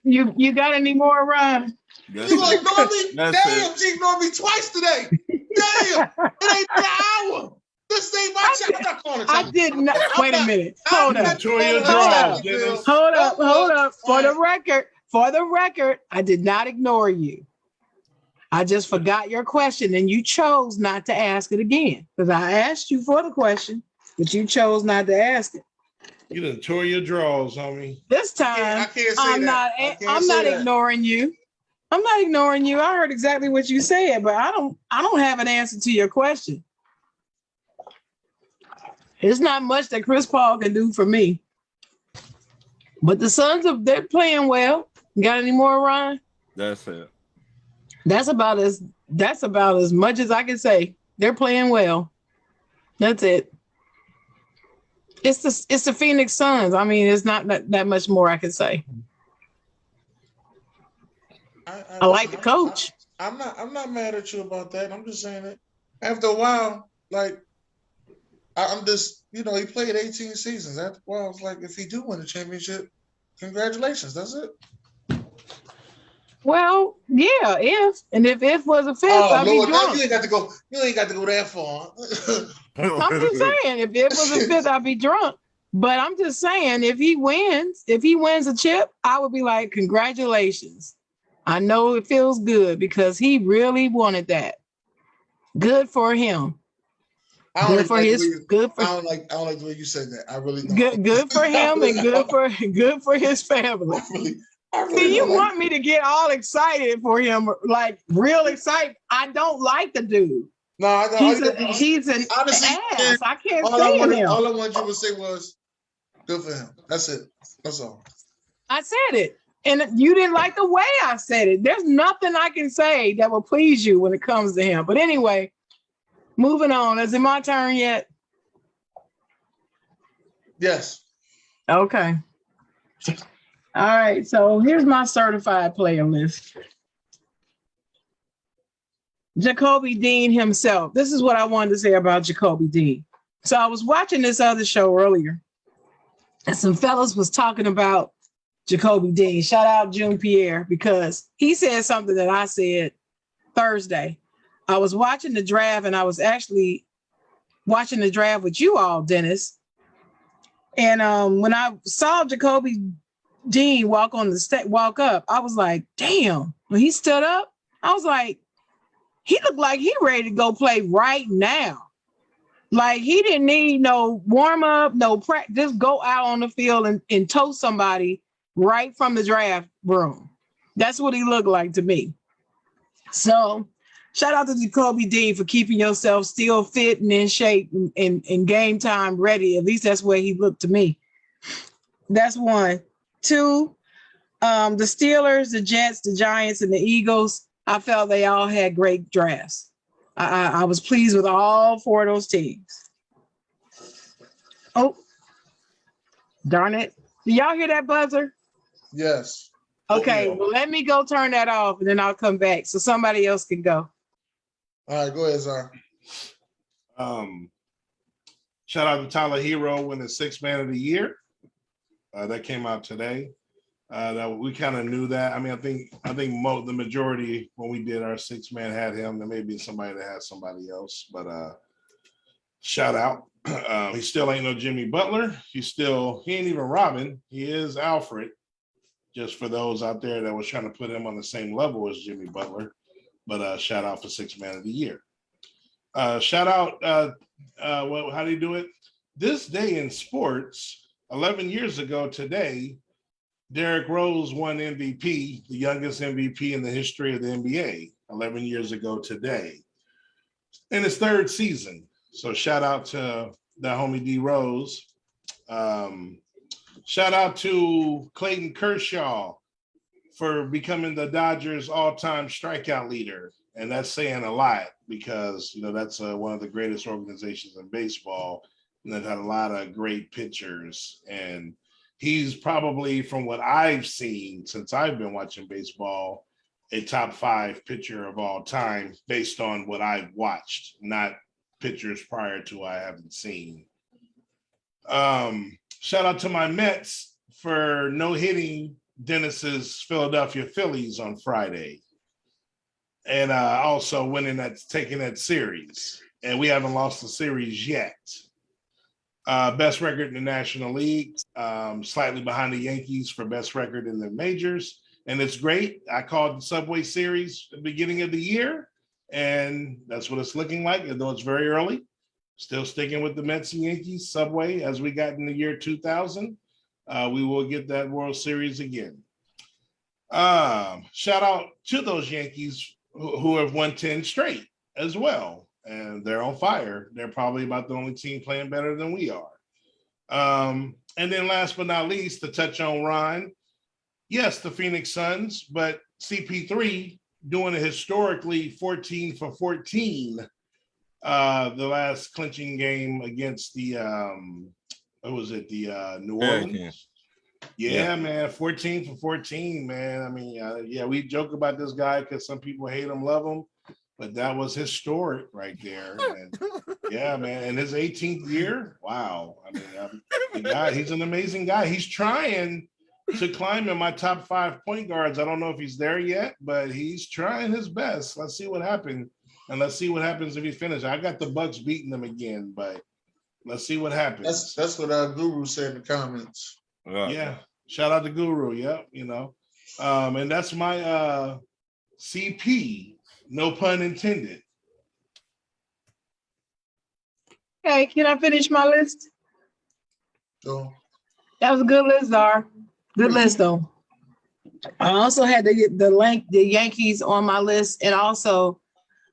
You got any more, Ron? That's You gonna it. ignore me? That's Damn, she ignored me twice today. Damn, it ain't been an hour. This ain't my time. I'm not calling it. I did not. Wait a minute. Hold up. Hold up. For the record, I did not ignore you. I just forgot your question and you chose not to ask it again because I asked you for the question, but you chose not to ask it. You done tore your drawers, homie. This time, I'm not ignoring you. I'm not ignoring you. I heard exactly what you said, but I don't have an answer to your question. It's not much that Chris Paul can do for me. But the Suns they're playing well. You got any more, Ryan? That's it. That's about as much as I can say. They're playing well. That's it. It's the Phoenix Suns. I mean, it's not that much more I can say. I like the coach. I'm not mad at you about that. I'm just saying that after a while, I'm just, he played 18 seasons. After a while, I was like, if he do win the championship, congratulations. That's it. Well, yeah, if was a fifth, I'd be drunk. You ain't got to go that far. I'm just saying, if it was a fifth, I'd be drunk. But I'm just saying, if he wins a chip, I would be like, congratulations. I know it feels good because he really wanted that. Good for him. I don't like the way you said that. I really don't. Good for him and good for his family. I really See, you don't want me to get all excited for him, like real excited. I don't like the dude. No, I don't. He's an honestly, ass. I can't all stand him. All I wanted you to say was, good for him. That's it. That's all. I said it. And you didn't like the way I said it. There's nothing I can say that will please you when it comes to him. But anyway, moving on. Is it my turn yet? Yes. Okay. All right. So here's my certified player list. Jacoby Dean himself. This is what I wanted to say about Jacoby Dean. So I was watching this other show earlier, and some fellas was talking about Jacoby Dean. Shout out June Pierre, because he said something that I said Thursday. I was watching the draft, and I was actually watching the draft with you all, Dennis. And when I saw Jacoby Dean walk up, I was like, damn. When he stood up, I was like, he looked like he ready to go play right now. Like he didn't need no warm up, no practice. Just go out on the field and toast somebody right from the draft room. That's what he looked like to me. So shout out to Jacoby Dean for keeping yourself still fit and in shape and game time ready. At least that's where he looked to me. That's one. Two, the Steelers, the Jets, the Giants, and the Eagles, I felt they all had great drafts. I was pleased with all four of those teams. Oh, darn it. Do y'all hear that buzzer? Yes. Okay, well, let me go turn that off and then I'll come back so somebody else can go. All right, go ahead, Zar. Shout out to Tyler Hero winning Sixth Man of the Year. That came out today. That we kind of knew that. I mean, I think the majority when we did our sixth man had him. There may be somebody that had somebody else, but shout out. He still ain't no Jimmy Butler. He ain't even Robin. He is Alfred. Just for those out there that was trying to put him on the same level as Jimmy Butler. But shout out for Sixth Man of the Year. Shout out. How do you do it? This day in sports, 11 years ago today, Derrick Rose won MVP, the youngest MVP in the history of the NBA, 11 years ago today, in his third season. So shout out to the homie D Rose. Shout out to Clayton Kershaw for becoming the Dodgers' all-time strikeout leader. And that's saying a lot because, that's one of the greatest organizations in baseball. And they've had a lot of great pitchers. And he's probably, from what I've seen since I've been watching baseball, a top 5 pitcher of all time based on what I've watched, not pitchers prior to I haven't seen. Shout out to my Mets for no-hitting Dennis's Philadelphia Phillies on Friday. And also taking that series. And we haven't lost the series yet. Best record in the National League, slightly behind the Yankees for best record in the majors. And it's great. I called the Subway Series at the beginning of the year, and that's what it's looking like, although it's very early. Still sticking with the Mets and Yankees, Subway, as we got in the year 2000. We will get that World Series again. Shout out to those Yankees who have won 10 straight as well. And they're on fire. They're probably about the only team playing better than we are. And then last but not least, to touch on Ron, yes, the Phoenix Suns, but CP3 doing a historically 14 for 14 the last clinching game against the New Orleans. Yeah, man, 14 for 14, man. I mean, we joke about this guy because some people hate him, love him. But that was historic right there. And yeah, man. And his 18th year, wow. I mean, the guy, he's an amazing guy. He's trying to climb in my top 5 point guards. I don't know if he's there yet, but he's trying his best. Let's see what happens. And let's see what happens if he finishes. I got the Bucks beating them again, but let's see what happens. That's what our guru said in the comments. Yeah. Shout out to Guru. Yep. And that's my CP. No pun intended. Hey, can I finish my list? Sure. That was a good list, Zar. Good list, though. I also had the Yankees on my list, and also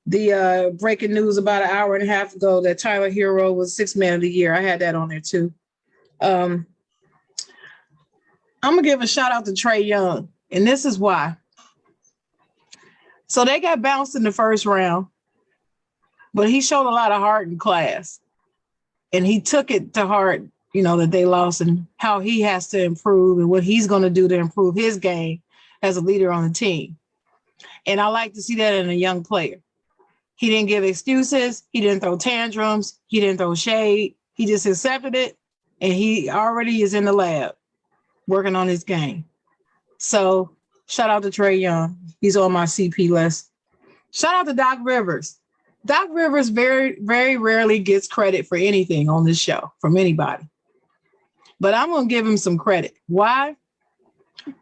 the breaking news about an hour and a half ago that Tyler Hero was Sixth Man of the Year. I had that on there too. I'm gonna give a shout out to Trae Young, and this is why. So they got bounced in the first round, but he showed a lot of heart in class. And he took it to heart, that they lost and how he has to improve and what he's going to do to improve his game as a leader on the team. And I like to see that in a young player. He didn't give excuses. He didn't throw tantrums. He didn't throw shade. He just accepted it. And he already is in the lab working on his game. So shout out to Trae Young. He's on my CP list. Shout out to Doc Rivers. Doc Rivers very, very rarely gets credit for anything on this show from anybody. but I'm going to give him some credit. Why?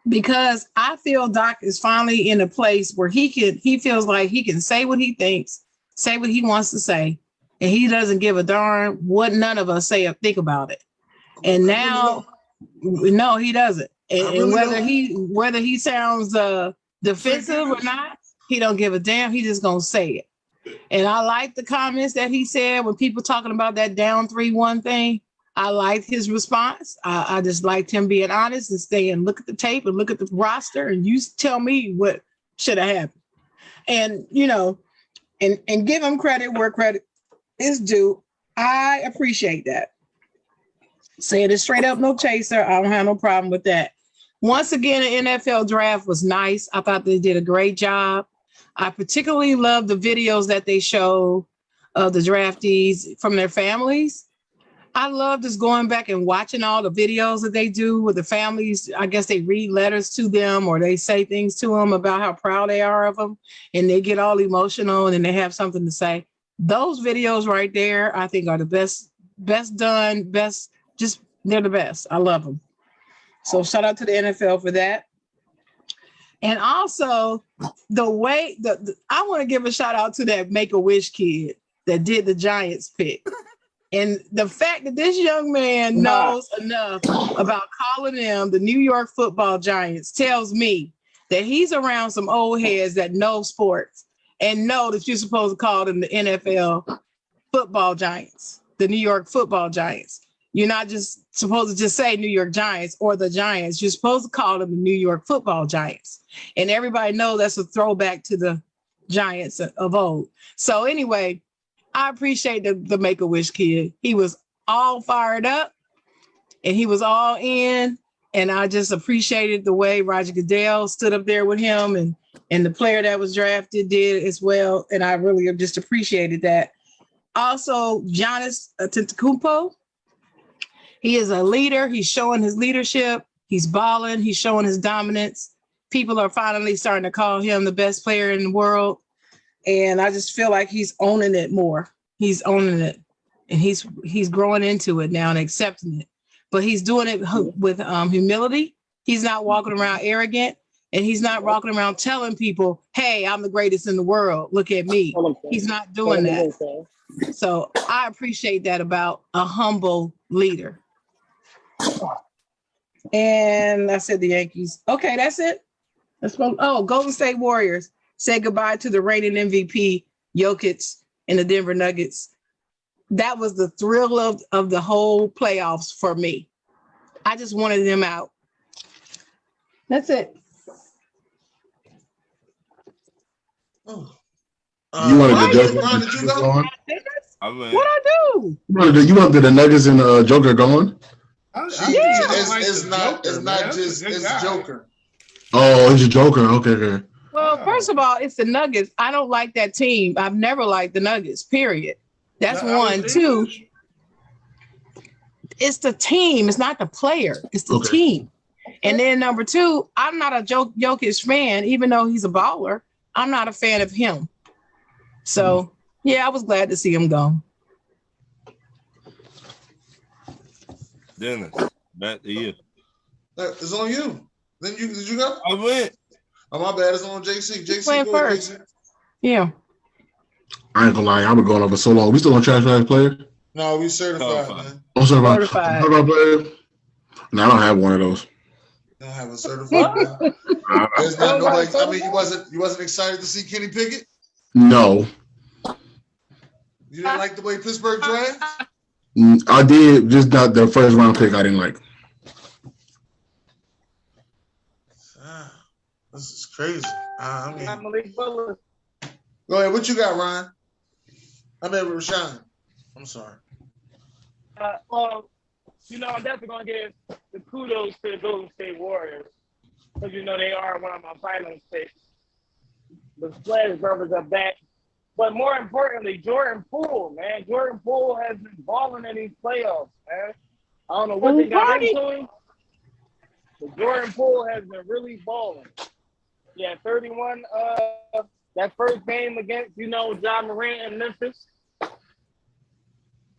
Because I feel Doc is finally in a place where he feels like he can say what he thinks, say what he wants to say, and he doesn't give a darn what none of us say or think about it. And now, no, he doesn't. And whether he sounds defensive or not, he don't give a damn. He just gonna say it. And I like the comments that he said when people talking about that down 3-1 thing. I liked his response. I just liked him being honest and saying, look at the tape and look at the roster, and you tell me what should have happened. And and give him credit where credit is due. I appreciate that. Saying it straight up, no chaser. I don't have no problem with that. Once again, the NFL draft was nice. I thought they did a great job. I particularly love the videos that they show of the draftees from their families. I love just going back and watching all the videos that they do with the families. I guess they read letters to them or they say things to them about how proud they are of them, and they get all emotional and then they have something to say. Those videos right there, I think, are the best done, they're the best. I love them. So shout out to the NFL for that. And also the way I want to give a shout out to that Make-A-Wish kid that did the Giants pick. And the fact that this young man knows enough about calling them the New York Football Giants tells me that he's around some old heads that know sports and know that you're supposed to call them the NFL Football Giants, the New York Football Giants. You're not just supposed to just say New York Giants or the Giants. You're supposed to call them the New York Football Giants. And everybody knows that's a throwback to the Giants of old. So anyway, I appreciate the Make-A-Wish kid. He was all fired up and he was all in. And I just appreciated the way Roger Goodell stood up there with him and the player that was drafted did as well. And I really just appreciated that. Also, Giannis Antetokounmpo. He is a leader. He's showing his leadership. He's balling. He's showing his dominance. People are finally starting to call him the best player in the world. And I just feel like he's owning it more. He's owning it. And he's growing into it now and accepting it. But he's doing it with humility. He's not walking around arrogant. And he's not walking around telling people, hey, I'm the greatest in the world. Look at me. He's not doing that. So I appreciate that about a humble leader. And I said the Yankees. Okay, that's it. Golden State Warriors. Say goodbye to the reigning MVP, Jokic, and the Denver Nuggets. That was the thrill of the whole playoffs for me. I just wanted them out. That's it. Oh. You wanted the Joker gone? What I do? You wanted the Nuggets and Joker going? It's not just Joker. Oh, it's a Joker. Okay. Well, first of all, it's the Nuggets. I don't like that team. I've never liked the Nuggets, period. That's one. Two, it's the team. It's not the player. It's the team. And then number two, I'm not a Jokic fan, even though he's a baller. I'm not a fan of him. So, yeah, I was glad to see him go. Dennis, back to you. It's on you. Did you go? I went. Oh, my bad. It's on JC. JC went first. JC. Yeah. I ain't gonna lie. I've been going over so long. We still on trash player? No, we certified, man. I'm certified. Player? No, I don't have one of those. You don't have a certified. There's not nobody. I mean, you wasn't excited to see Kenny Pickett? No. You didn't like the way Pittsburgh draft? I did, just not the first round pick. I didn't like. This is crazy. I mean, go ahead. What you got, Ryan? I mean, Rashawn. I'm sorry. Well, I'm definitely going to give the kudos to the Golden State Warriors because, they are one of my finals picks. The Splash Brothers are back. But more importantly, Jordan Poole, man. Jordan Poole has been balling in these playoffs, man. I don't know what they got into him, but Jordan Poole has been really balling. Yeah, 31. That first game against, John Morant in Memphis.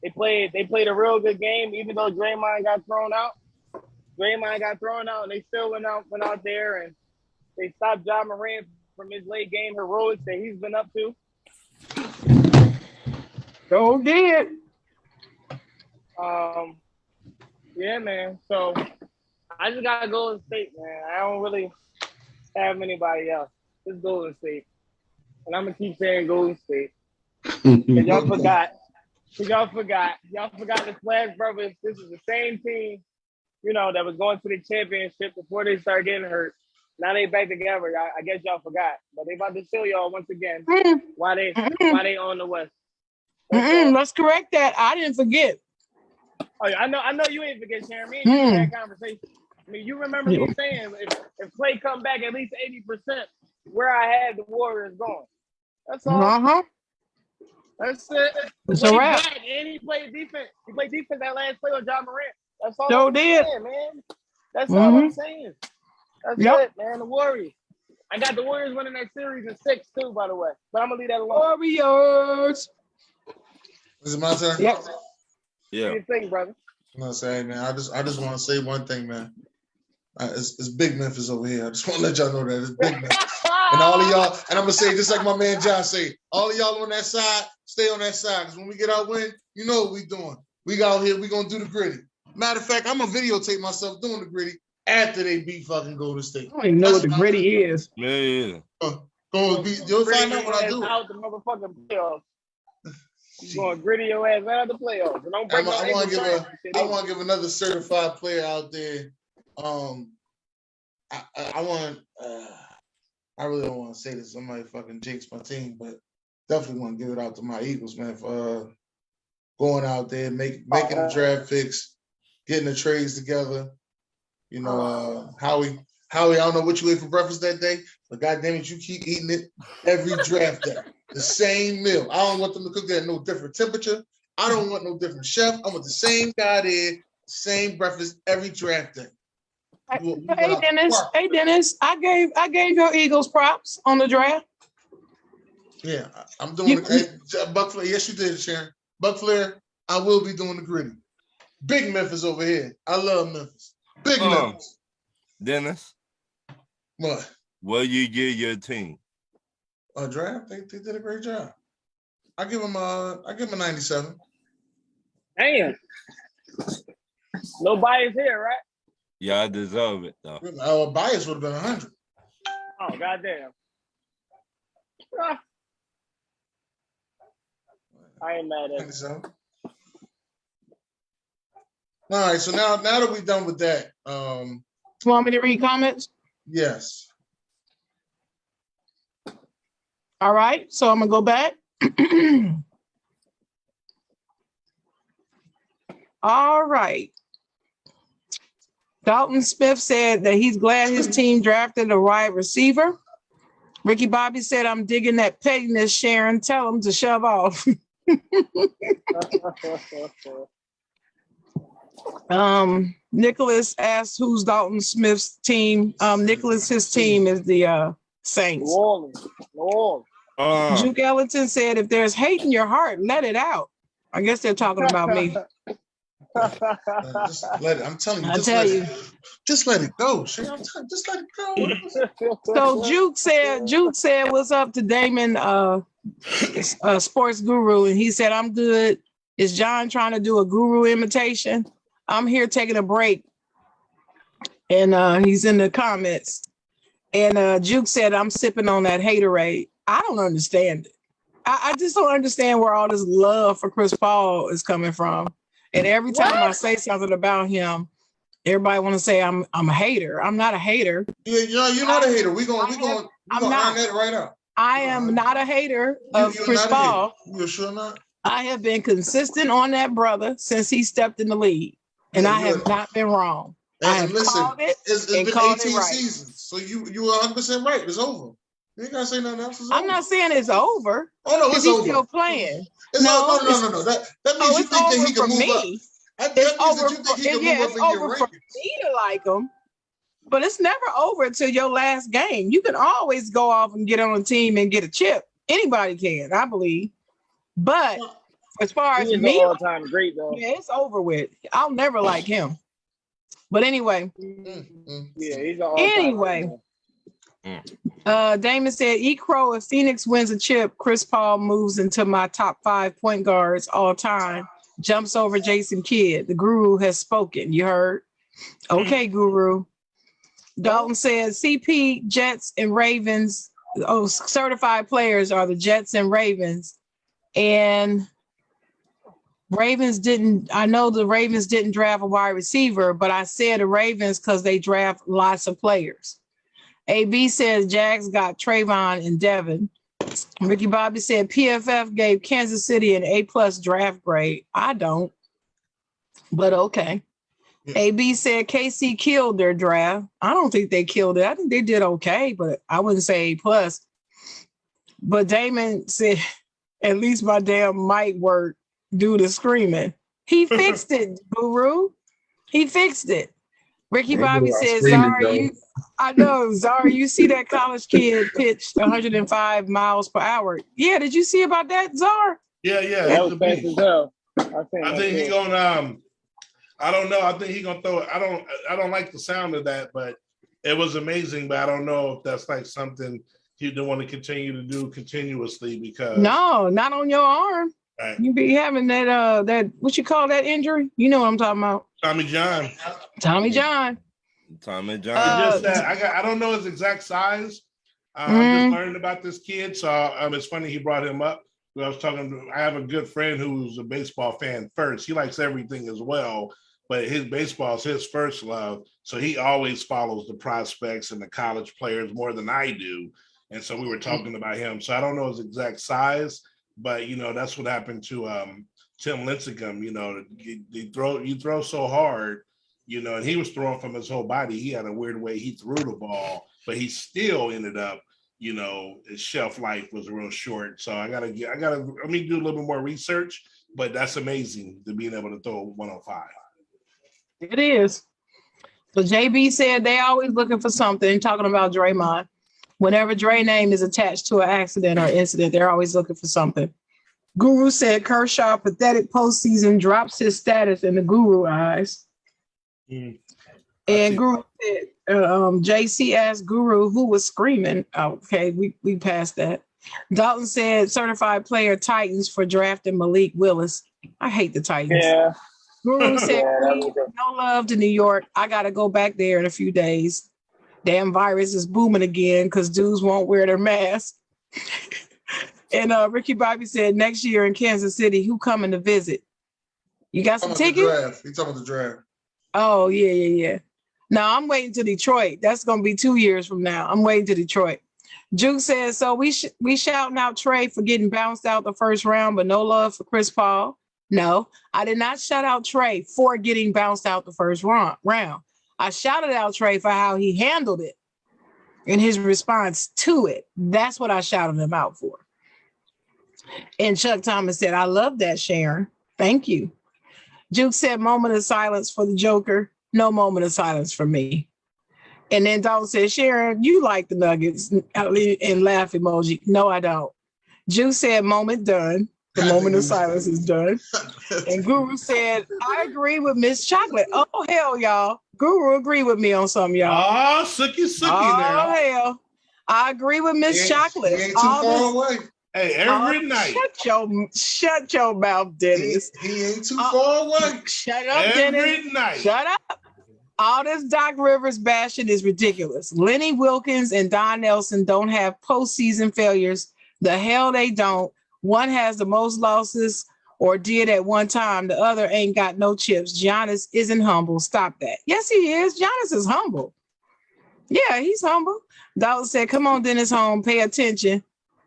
They played a real good game, even though Draymond got thrown out. Draymond got thrown out, and they still went out there, and they stopped Ja Morant from his late game heroics that he's been up to. So did. Yeah, man. So I just gotta Golden State, man. I don't really have anybody else. It's Golden State, and I'm gonna keep saying Golden State. Cause y'all forgot. Y'all forgot the Splash Brothers. This is the same team, that was going to the championship before they started getting hurt. Now they back together. I guess y'all forgot, but they about to show y'all once again why they on the West. Let's correct that. I didn't forget. Oh, yeah, I know you ain't forget, Sharon. Me and you had a conversation. I mean, you remember me saying if Clay come back at least 80%, where I had the Warriors going. That's all. That's it. It's a wrap. And he played defense. He played defense that last play on Ja Morant. That's all So I'm did. saying, man. That's all I'm saying. That's it, man. The Warriors. I got the Warriors winning that series in 6 too, by the way. But I'm gonna leave that alone. Warriors. Is it my turn? Yep. Yeah. What do you think, brother? I'm saying, man. I just want to say one thing, man. It's Big Memphis over here. I just want to let y'all know that it's Big Memphis. And all of y'all, and I'm gonna say just like my man John say, all of y'all on that side, stay on that side. Because when we get our win, you know what we doing. We got out here, we gonna do the gritty. Matter of fact, I'm gonna videotape myself doing the gritty after they beat fucking Golden State. I don't even know what the gritty is. Yeah. You'll find out what I do. Out the motherfucking playoffs. You going gritty your ass out of the playoffs. And don't break I want to give another certified player out there. I really don't want to say this. Somebody fucking jinx my team, but definitely want to give it out to my Eagles, man, for going out there, making the draft picks, getting the trades together. Howie, I don't know what you ate for breakfast that day, but goddamn it, you keep eating it every draft day. The same meal. I don't want them to cook that at no different temperature. I don't want no different chef. I want the same guy there, same breakfast every draft day. Hey Dennis, I gave your Eagles props on the draft. Yeah, I'm doing it. Buck Flair, yes, you did, Sharon. Buck Flair, I will be doing the gritty. Big Memphis over here. I love Memphis. Big Memphis. Dennis. What? Will you give your team? A draft? They did a great job. I give them a 97. Damn. No bias here, right? Yeah, I deserve it though. Our bias would have been 100. Oh, goddamn. I ain't mad at it. All right, so now that we're done with that, You want me to read comments? yes. All right, so I'm gonna go back. All right. Dalton Smith said that he's glad his team drafted a wide receiver. Ricky Bobby said, I'm digging that pettiness, Sharon. Tell him to shove off. Nicholas asked who's Dalton Smith's team. Nicholas, his team is the Saints. New Orleans. Juke Ellington said, if there's hate in your heart, let it out. I guess they're talking about me. Just let it. I'm telling you. Just let it go. Just let it go. So Juke said, what's up to Damon, sports guru? And he said, I'm good. Is John trying to do a guru imitation? I'm here taking a break. And he's in the comments. And Juke said, I'm sipping on that haterade. I don't understand it. I just don't understand where all this love for Chris Paul is coming from. And every time I say something about him, everybody want to say I'm a hater. I'm not a hater. Yeah, you're not a hater. We're going to iron that right out. I am not a hater of Chris Paul. You're sure not? I have been consistent on that brother since he stepped in the league. And I have not been wrong. I have called it. It's been 18 seasons. So you were 100% right. It's over. You ain't got to say nothing else. I'm not saying it's over. Oh, no, it's over. He's still playing. No. That means you think that he can move up. It's over for me to like him, but it's never over until your last game. You can always go off and get on a team and get a chip. Anybody can, I believe. But as far as me, all-time great though. Yeah, it's over with. I'll never like him. But anyway, Yeah, he's an all-time. anyway. Damon said, E. Crow, if Phoenix wins a chip, Chris Paul moves into my top 5 point guards all time. Jumps over Jason Kidd. The guru has spoken. You heard? Okay, guru. Dalton said, CP, Jets, and Ravens. Oh, certified players are the Jets and Ravens. And I know the Ravens didn't draft a wide receiver, but I said the Ravens because they draft lots of players. AB says Jags got Trayvon and Devin. Ricky Bobby said PFF gave Kansas City an A+ draft grade. I don't, but okay. AB said KC killed their draft. I don't think they killed it. I think they did okay, but I wouldn't say A+. But Damon said, at least my damn mic worked due to screaming. He fixed it, guru. He fixed it. Ricky Bobby says, Zara, I know, Zara, you see that college kid pitched 105 miles per hour. Yeah, did you see about that, Zara? Yeah. That was fast as hell. I think he's gonna I don't know. I think he's gonna throw it. I don't like the sound of that, but it was amazing. But I don't know if that's like something you don't want to continue to do continuously because no, not on your arm. Right. You be having that what you call that injury? You know what I'm talking about? Tommy John. Just that I don't know his exact size. I'm just learning about this kid, so it's funny he brought him up. I was talking. I have a good friend who's a baseball fan first. He likes everything as well, but his baseball is his first love. So he always follows the prospects and the college players more than I do. And so we were talking about him. So I don't know his exact size, but that's what happened to Tim Lincecum. You throw so hard, and he was throwing from his whole body. He had a weird way he threw the ball, but he still ended up. His shelf life was real short. So let me do a little bit more research, but that's amazing to being able to throw 105. It is. So JB said they always looking for something, talking about Draymond. Whenever Dre name is attached to an accident or incident, they're always looking for something. Guru said Kershaw pathetic postseason drops his status in the Guru eyes. And Guru said, JC asked Guru who was screaming. Oh, okay, we passed that. Dalton said certified player Titans for drafting Malik Willis. I hate the Titans. Yeah. Guru said, no love to New York. I got to go back there in a few days. Damn virus is booming again because dudes won't wear their mask. And Ricky Bobby said next year in Kansas City, who coming to visit? You got some tickets? He's talking about the draft. Oh, yeah. Now I'm waiting to Detroit. That's going to be 2 years from now. I'm waiting to Detroit. Juke says, so we shouting out Trey for getting bounced out the first round, but no love for Chris Paul. No, I did not shout out Trey for getting bounced out the first round. I shouted out Trey for how he handled it and his response to it. That's what I shouted him out for. And Chuck Thomas said, I love that, Sharon. Thank you. Juke said, moment of silence for the Joker. No moment of silence for me. And then Dalton said, Sharon, you like the Nuggets, and laugh emoji. No, I don't. Juke said, moment done. The moment of silence is done. And Guru said, I agree with Miss Chocolate. Oh, hell, y'all. Guru agree with me on something, y'all. Oh, sucky now. Oh, hell. I agree with Miss Chocolate. He ain't too far away. Hey, every night. Shut your mouth, Dennis. He ain't too far away. Shut up, every Dennis. Night. Shut up. All this Doc Rivers bashing is ridiculous. Lenny Wilkins and Don Nelson don't have postseason failures. The hell they don't. One has the most losses or did at one time. The other ain't got no chips. Giannis isn't humble. Stop that. Yes, he is. Giannis is humble. Yeah, he's humble. Dalton said, come on, Dennis Home, pay attention.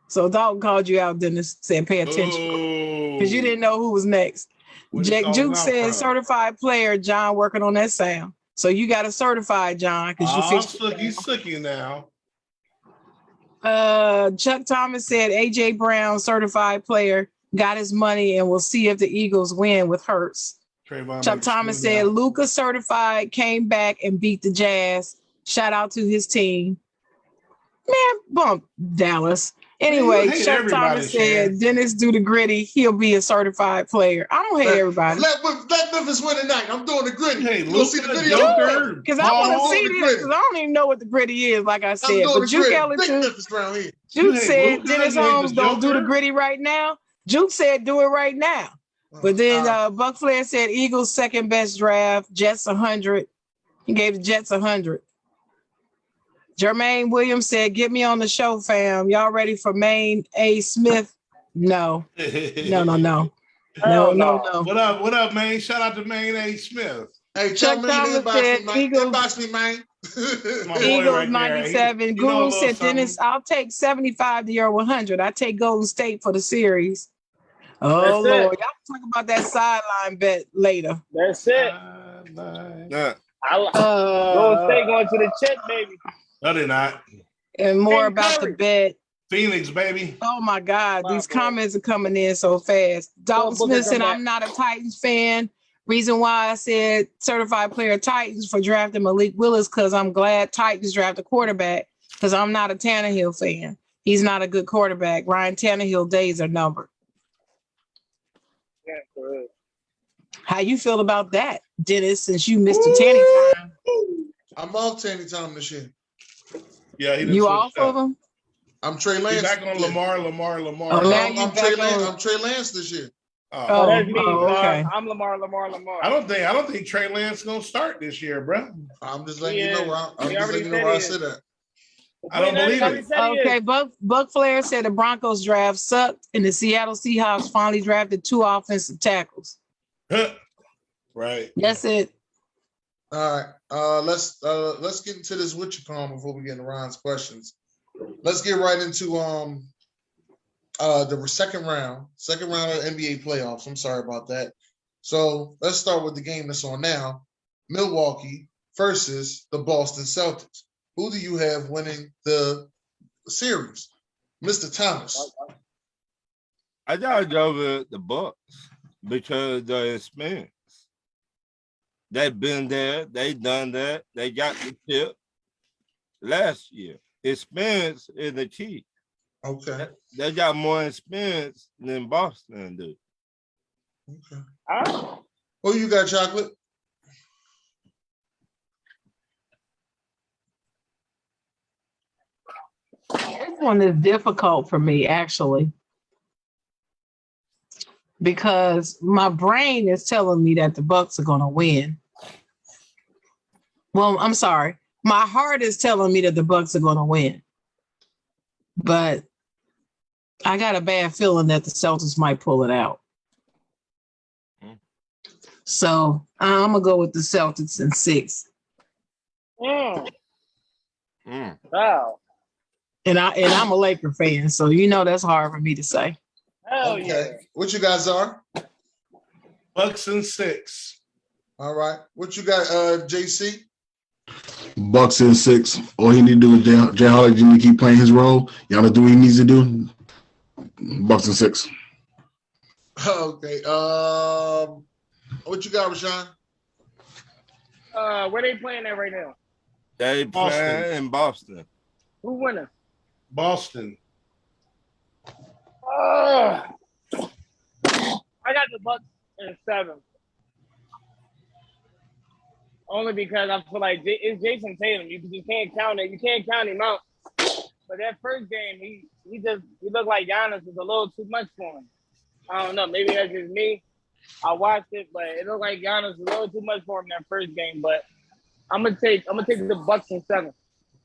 So Dalton called you out, Dennis, said pay attention. Because you didn't know who was next. Juke said certified player, John working on that sound. So you got a certified, John, because you fixed it. He's sucky now. Chuck Thomas said AJ Brown, certified player, got his money and we'll see if the Eagles win with Hurts. Chuck Thomas said Luka certified, came back and beat the Jazz. Shout out to his team. Man, bump Dallas. Anyway, hate Chuck everybody, Thomas said, Shan. Dennis do the gritty. He'll be a certified player. I don't hate everybody. Let Memphis win tonight. I'm doing the gritty. Hey, You gonna see the Luka, video? Joker, Because I want to Paul. see the this gritty. because I don't even know what the gritty is, like I I'm said. doing But the Juke gritty. Big Ellington, Memphis around here. Juke You hate said Luka? Dennis You hate the Holmes don't do the Joker? gritty right now. Juke said do it right now. But then Buck Flair said Eagles second best draft, Jets 100. He gave the Jets 100. Jermaine Williams said, get me on the show, fam. Y'all ready for Maine A. Smith? No. No. What up, man? Shout out to Maine A. Smith. Hey, Chuck tell me to Thomas said inbox me, man. Eagles. Inbox me, man. My boy Eagles right there. 97. He know a Guru little said, something. Dennis, I'll take 75 to your 100. I take Golden State for the series. Oh, That's Lord. it. Y'all talk about that sideline bet later. That's it. Yeah. Golden State going to the chip, baby. No, they're not. And more King about Curry. the bet. Phoenix, baby. Oh, my God. My These boy. comments are coming in so fast. Dalton Booker Smith said, come back. I'm not a Titans fan. Reason why I said certified player Titans for drafting Malik Willis because I'm glad Titans draft a quarterback because I'm not a Tannehill fan. He's not a good quarterback. Ryan Tannehill days are numbered. Yeah, for real. How you feel about that, Dennis, since you missed the Tanny time? I'm off Tanny Tom this year. Yeah, he done You switched off up. of him? I'm Trey Lance. He back on this year. Lamar. Oh, No, now you I'm back Trey Lance. on- I'm Trey Lance this year. Oh, that's me. okay. I'm Lamar. I don't think Trey Lance gonna start this year, bro. I'm just letting you Yeah. know where I'm He just already letting you know said where I he sit at. I don't believe Already it. said he Okay, is. Buck Flair said the Broncos draft sucked, and the Seattle Seahawks finally drafted 2 offensive tackles. Right. That's it. All right. Let's get into this with you, Calm, before we get into Ron's questions. Let's get right into the second round of the NBA playoffs. I'm sorry about that. So let's start with the game that's on now. Milwaukee versus the Boston Celtics. Who do you have winning the series? Mr. Thomas. I gotta go with the Bucks because the experience. They've been there, they done that, they got the tip last year. Experience is the key. Okay. They got more experience than Boston do. Okay. Huh? Who you got, Chocolate? This one is difficult for me, actually, because my brain is telling me that the Bucks are going to win. Well, I'm sorry. My heart is telling me that the Bucks are going to win. But I got a bad feeling that the Celtics might pull it out. So I'm going to go with the Celtics in 6. Wow. And I'm a Laker fan, so you know that's hard for me to say. Hell Okay. yeah. What you guys are? Bucks in 6. All right. What you got, JC? Bucks in 6. All he need to do is Jay Holiday need to keep playing his role. Y'all do what he needs to do. Bucks in 6. Okay. What you got, Rashawn? Where they playing at right now? They playing in Boston. Who winning? Boston. I got the Bucks in 7. Only because I feel like it's Jason Tatum. You just can't count it. You can't count him out. But that first game, he looked like Giannis was a little too much for him. I don't know. Maybe that's just me. I watched it, but it looked like Giannis was a little too much for him that first game. But I'm gonna take the Bucks in 7.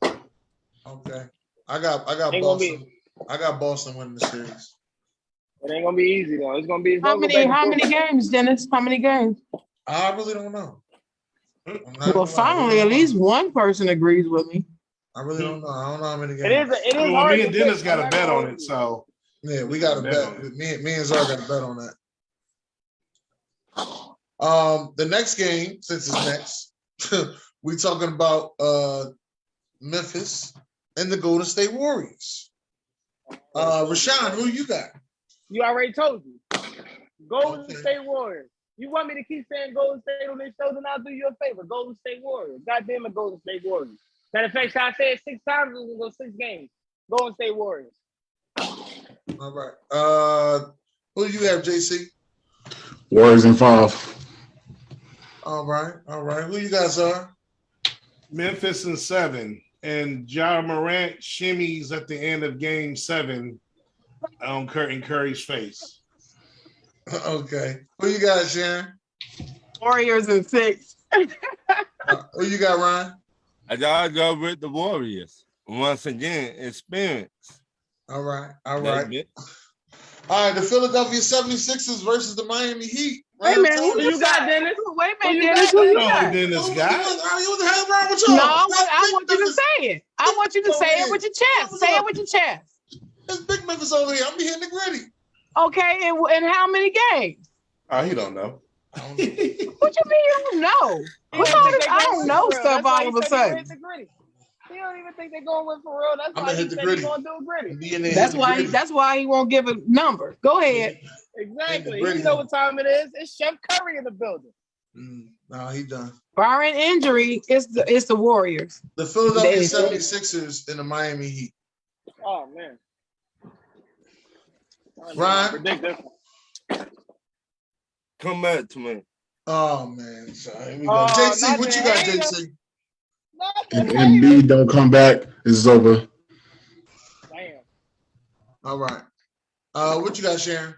Okay. I got Ain't Boston. I got Boston winning the series. It ain't gonna be easy though. It's gonna be. How many games, Dennis? How many games? I really don't know. Well, finally, at least one person agrees with me. I really don't know. I don't know how many games. It is Well, hard. me to and Dennis pick. got I'm a not bet gonna on hold it, you. so Yeah, we got a bet. Me and Zara got a bet on that. The next game, since it's next, we talking about Memphis and the Golden State Warriors. Rashawn, who you got? You already told you. Golden Okay. State Warriors. You want me to keep saying Golden State on this show, then I'll do you a favor. Golden State Warriors. Goddamn it, Golden State Warriors. Matter of fact, I said 6 times, it was 6 games. Golden State Warriors. All right. Who do you have, JC? Warriors in 5. All right. Who you guys are? Memphis in 7. And Ja Morant shimmies at the end of game 7 on Curtin Curry's face. Okay. Who you got, Sharon? Warriors in 6. Who you got, Ryan? I gotta go with the Warriors. Once again, experience. All right. That's it. All right, the Philadelphia 76ers versus the Miami Heat. Wait a minute, Who you got, Dennis? Wait a Who minute, you Dennis. got, Who you No, got? Dennis guy. What the hell wrong with y'all? No, I want you to say it. I want you to say it with your chest. Say it with your chest. There's Big Memphis over here. I'm hitting the gritty. Okay, and how many games? Oh, he don't know. What you mean you don't know? What's all this? I don't know stuff all of a sudden. He don't even think they're going with for real. That's I'm why gonna he hit the said gritty. he's going to do a gritty. Be in there, That's hit the why. gritty. That's why he won't give a number. Go ahead. Exactly. Gritty. You know what time it is. It's Chef Curry in the building. No, he done. Barring injury, it's the Warriors. The Philadelphia They- 76ers and the Miami Heat. Oh, man. Ryan? Predict this. Come back to me. Oh, man. So, here we go. Oh, JC, not what the you got, hater. JC? If Embiid don't come back, it's over. Damn. All right. What you got, Sharon?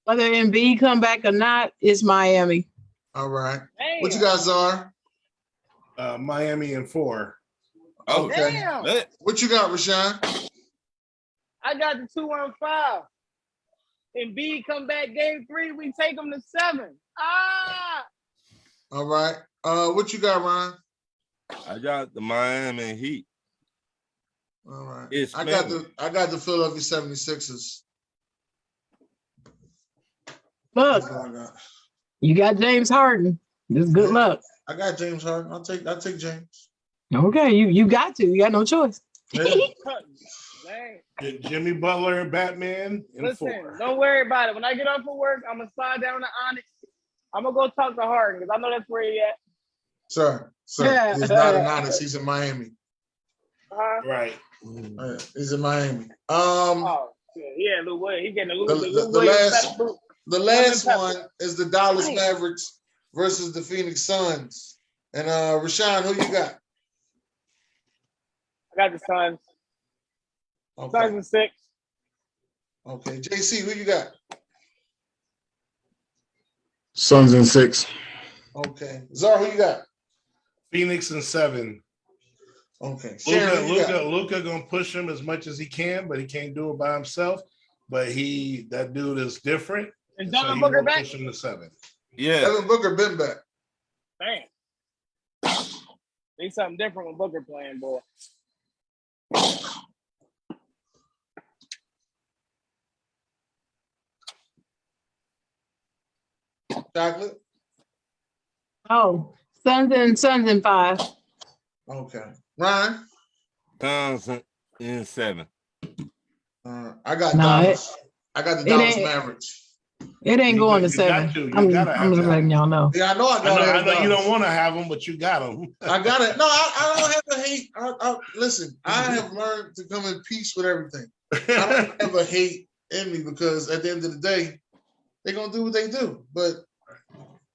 Whether Embiid come back or not, it's Miami. All right. Damn. What you got, Czar? Miami in 4. Okay. Damn. What you got, Rashawn? I got the 2-1-5. Embiid come back game 3, we take him to 7. All right. What you got, Ryan? I got the Miami Heat. All right. It's I got the Philadelphia 76ers. Look, That's all I got. you got James Harden. Just good luck. I got James Harden. I'll take James. Okay, you got to. You got no choice. Yeah. Dang. Jimmy Butler and Batman in Listen, 4. don't worry about it. When I get off of work, I'm going to slide down to Onyx. I'm going to go talk to Harden because I know that's where he at. Sir, Yeah. he's not in Onyx. He's in Miami. Right. He's in Miami. Oh, yeah, Lou Williams. He getting a Lou The Williams last- pepper boot. The last Pepper. one is the Dallas Mavericks versus the Phoenix Suns. And Rashawn, who you got? I got the Suns. Suns Okay. and 6. Okay. JC, who you got? Suns in 6. Okay. Zara, who you got? Phoenix in 7. Okay. Sharon, who you got? Luka gonna push him as much as he can, but he can't do it by himself. But that dude is different. Is so Devin he Booker will back? push him to 7. Yeah. Devin Booker been back. Damn. Need something different when Booker playing, boy. Chocolate? Oh, Suns in 5. Okay. Ryan? Suns in 7. I got No, Dallas. I got the it Dallas ain't- Mavericks. It ain't going to You got 7. to. You I'm gotta have just that. letting y'all know. Yeah, I know I I got know you don't want to have them, but you got them. I got it. No, I don't have to hate. Listen, I have learned to come in peace with everything. I don't have a hate in me because at the end of the day, they're gonna do what they do. But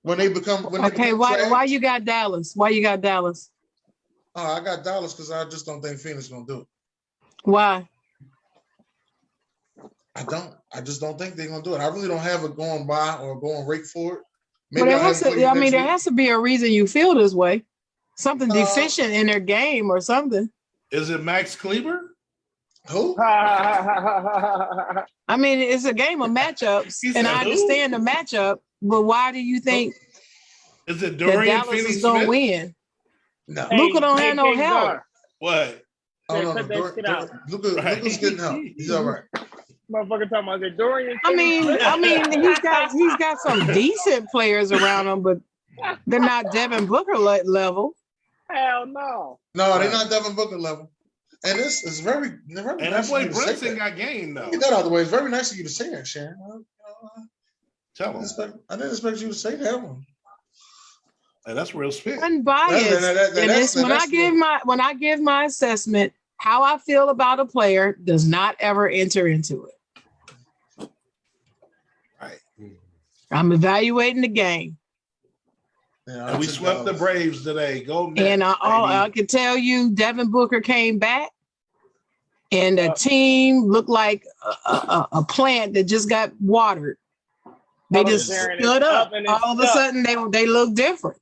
when they become Okay, why you got Dallas? Why you got Dallas? Oh, I got Dallas because I just don't think Phoenix gonna do it. Why? I don't. I just don't think they're gonna do it. I really don't have it going by or going rate for it. Well, there I'll has have it for to. you I mean, next there week. has to be a reason you feel this way. Something deficient in their game or something. Is it Max Kleber? Who? I mean, it's a game of matchups, He and said I who? understand the matchup. But why do you think Is it that Dorian Dallas Finney is gonna Smith? win? No. Luka don't have no King help. Czar. What? Oh, no, cut that shit out. Luka's getting help. He's all right. Motherfucker talking about the Dorian. I mean, he's got some decent players around him, but they're not Devin Booker level. Hell no. No, they're not Devin Booker level. And it's very And nice that of boy you to say Brunson that. got game though. Get that out of the way. It's very nice of you to say that, Sharon. Tell him. I didn't expect you to say that one. Hey, that's real spit. Unbiased. That- And that's- when that's I give my assessment, how I feel about a player does not ever enter into it. Right. I'm evaluating the game. Yeah, And we swept the Braves today. Go Mets, And I can tell you, Devin Booker came back, and the team looked like a plant that just got watered. They just stood up. All of a sudden, they look different.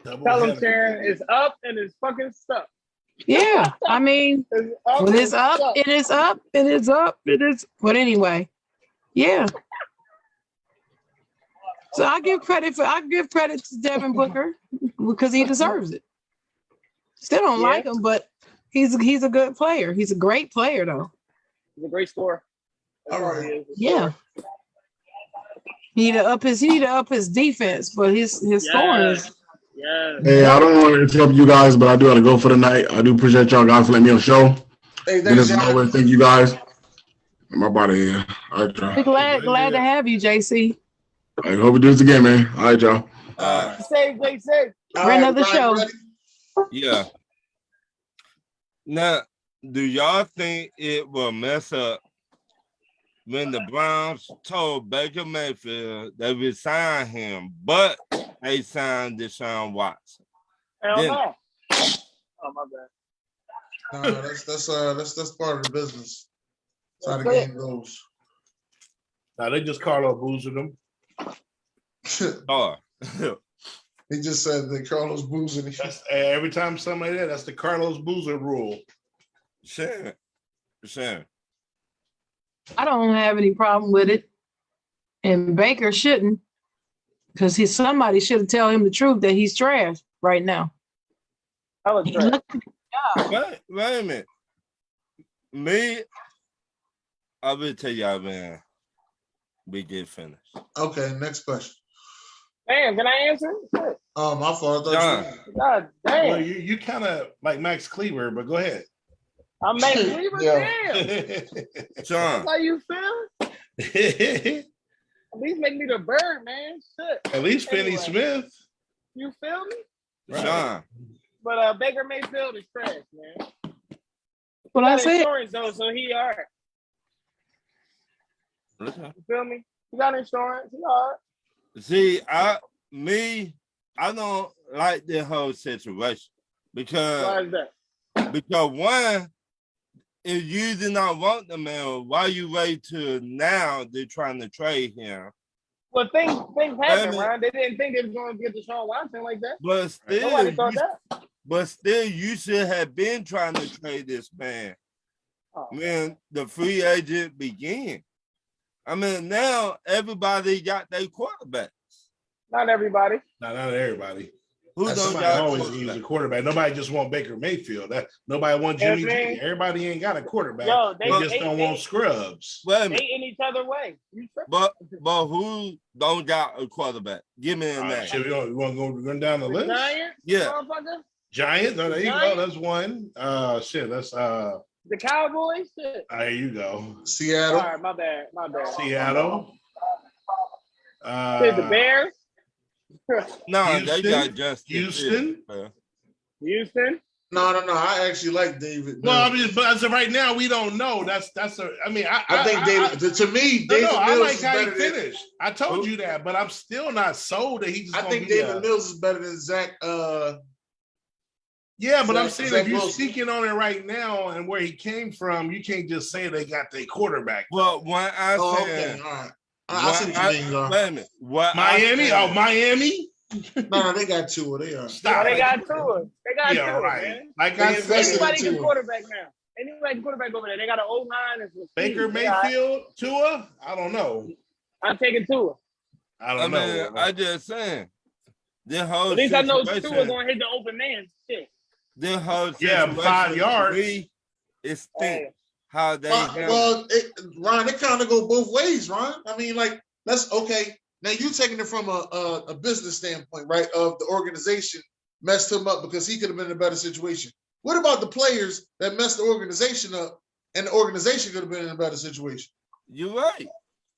Tell them, Sharon, it's up and it's fucking stuck. Yeah, I mean, when it's up, it is up, it is up, it is. But anyway, yeah. So I give credit to Devin Booker because he deserves it. Still don't like him, but he's a good player. He's a great player, though. He's a great scorer. All right. Yeah. He need to up his defense, but his scoring is. Yeah. Hey, I don't want to interrupt you guys, but I do have to go for the night. I do appreciate y'all guys for letting me on the show. Hey, thanks, thank you guys. My body here. All right, y'all. We're glad to have you, JC. I hope we do this again, man. All right, y'all. Say. For another show. Yeah. Now, do y'all think it will mess up when the Browns told Baker Mayfield they would sign him, but they signed Deshaun Watson? Hell no. Oh, my bad. No, that's part of the business. That's how the game goes. No, they just Carlos boozed them. Oh. He just said that Carlos boozing. Every time something like that, that's the Carlos Boozer rule. Sure. I don't have any problem with it. And Baker shouldn't, because somebody should have tell him the truth that he's trash right now. I was trash. Wait a minute. Me, I will tell y'all, man, we get finished. Okay, next question. Damn, can I answer? Shit. My fault. God damn. Well, you kind of like Max Cleaver, but go ahead. I'm Max Cleaver? Damn. John. That's how you feel? At least make me the bird, man. Shit. At least Finney Smith. You feel me? Right. John. But Baker Mayfield is trash, man. What I said. Insurance though, so he all right. Okay. You feel me? He got insurance. He all right. See, I don't like the whole situation because Why is that? Because one, if you did not want the man, why you wait till now they're trying to trade him? Well, things happen, Ron. They didn't think they was going to get Deshaun Watson like that. But still, nobody thought that. But still, you should have been trying to trade this man when the free agent began. I mean, now everybody got their quarterbacks. Not everybody. Not everybody. Who don't somebody always use a quarterback. Nobody just want Baker Mayfield. Nobody want Jimmy G. Everybody ain't got a quarterback. Yo, they just don't want scrubs. They in each other way. But who don't got a quarterback? Give me a name. Shit, you want to go run down the list? Giants? Yeah. Giants? No, there you go. That's one. That's the Cowboys? Shit. There you go. Seattle. All right, my bad. Seattle. The Bears? No, Houston? they got just Houston. Houston. No. I actually like David. Well, I mean, but as of right now, we don't know. That's a. I mean, I think David. To me, David Mills I like is how he better finished. I told you that, but I'm still not sold that he's. I think David Mills is better than Zach. Yeah, but I'm saying Zach if you're Wilson. speaking on it right now and where he came from, you can't just say they got their quarterback. Well, when I said, okay, all right. I see what you mean, though. Wait a minute. Miami? Miami? No, they got two. They are. Stop. They got two. They got two, right. man. Like I said, anybody can quarterback now. Anybody can quarterback over there. They got an old line. Baker Mayfield, Tua? I don't know. I'm taking Tua. I don't know. Mean, I just saying. This whole At least I know situation- Tua going to hit the open man. Shit. This whole 5 yards. It's think how they Ron, it kind of go both ways, Ron. I mean, like, that's okay. Now you're taking it from a business standpoint, right? Of the organization messed him up because he could have been in a better situation. What about the players that messed the organization up, and the organization could have been in a better situation? You're right.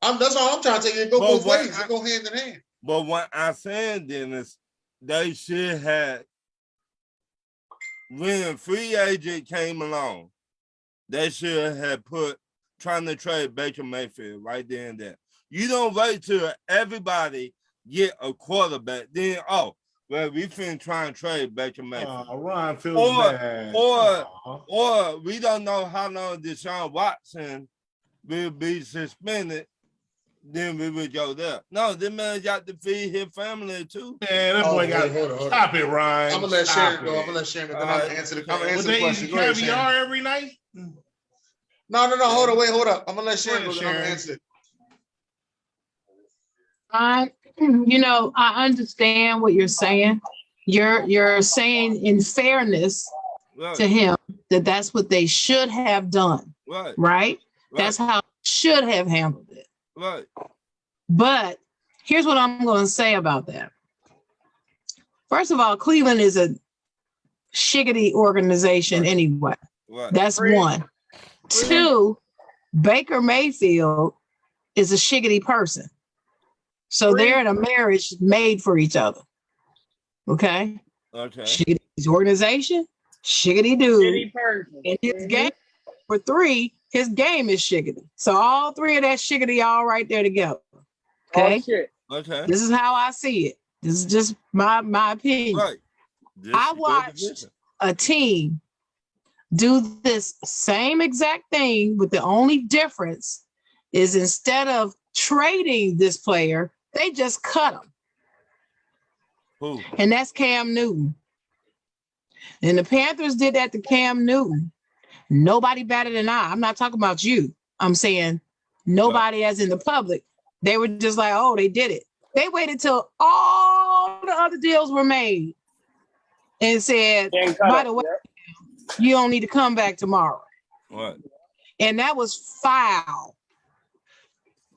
That's all I'm trying to take it. Go both ways. They go hand in hand. But what I'm saying then is they should have, when free agent came along, they should have put trying to trade Baker Mayfield right there and there. You don't wait till everybody get a quarterback. Then, well, we finna try and trade Baker Mayfield. Ron feels bad. Or we don't know how long Deshaun Watson will be suspended. Then we would go there. No, this man got to feed his family too. Man, that boy got. Stop it, Ryan. I'm gonna let Sharon go. I'm gonna let Sharon go. Then I'm gonna answer the question. Go ahead, caviar every night? No. Hold on. Wait, hold up. I'm gonna let Sharon go. Then I'm gonna answer it. I understand what you're saying. You're saying in fairness to him that that's what they should have done. Right? That's how they should have handled it. Right. But here's what I'm going to say about that. First of all, Cleveland is a shiggity organization anyway. Right. That's one. Two, Baker Mayfield is a shiggity person. So they're in a marriage made for each other. Okay? Okay. Shiggity organization, shiggity dude. Shitty person. And his game, for three, his game is shiggity. So all three of that shiggity all right there together. Okay? Oh, shit. Okay. This is how I see it. This is just my opinion. Right. I watched a team do this same exact thing, but the only difference is instead of trading this player, they just cut him. Who? And that's Cam Newton. And the Panthers did that to Cam Newton. Nobody batted an eye. I'm not talking about you. I'm saying nobody as in the public. They were just like, oh, they did it. They waited till all the other deals were made and said, by the way, you don't need to come back tomorrow. What? And that was foul.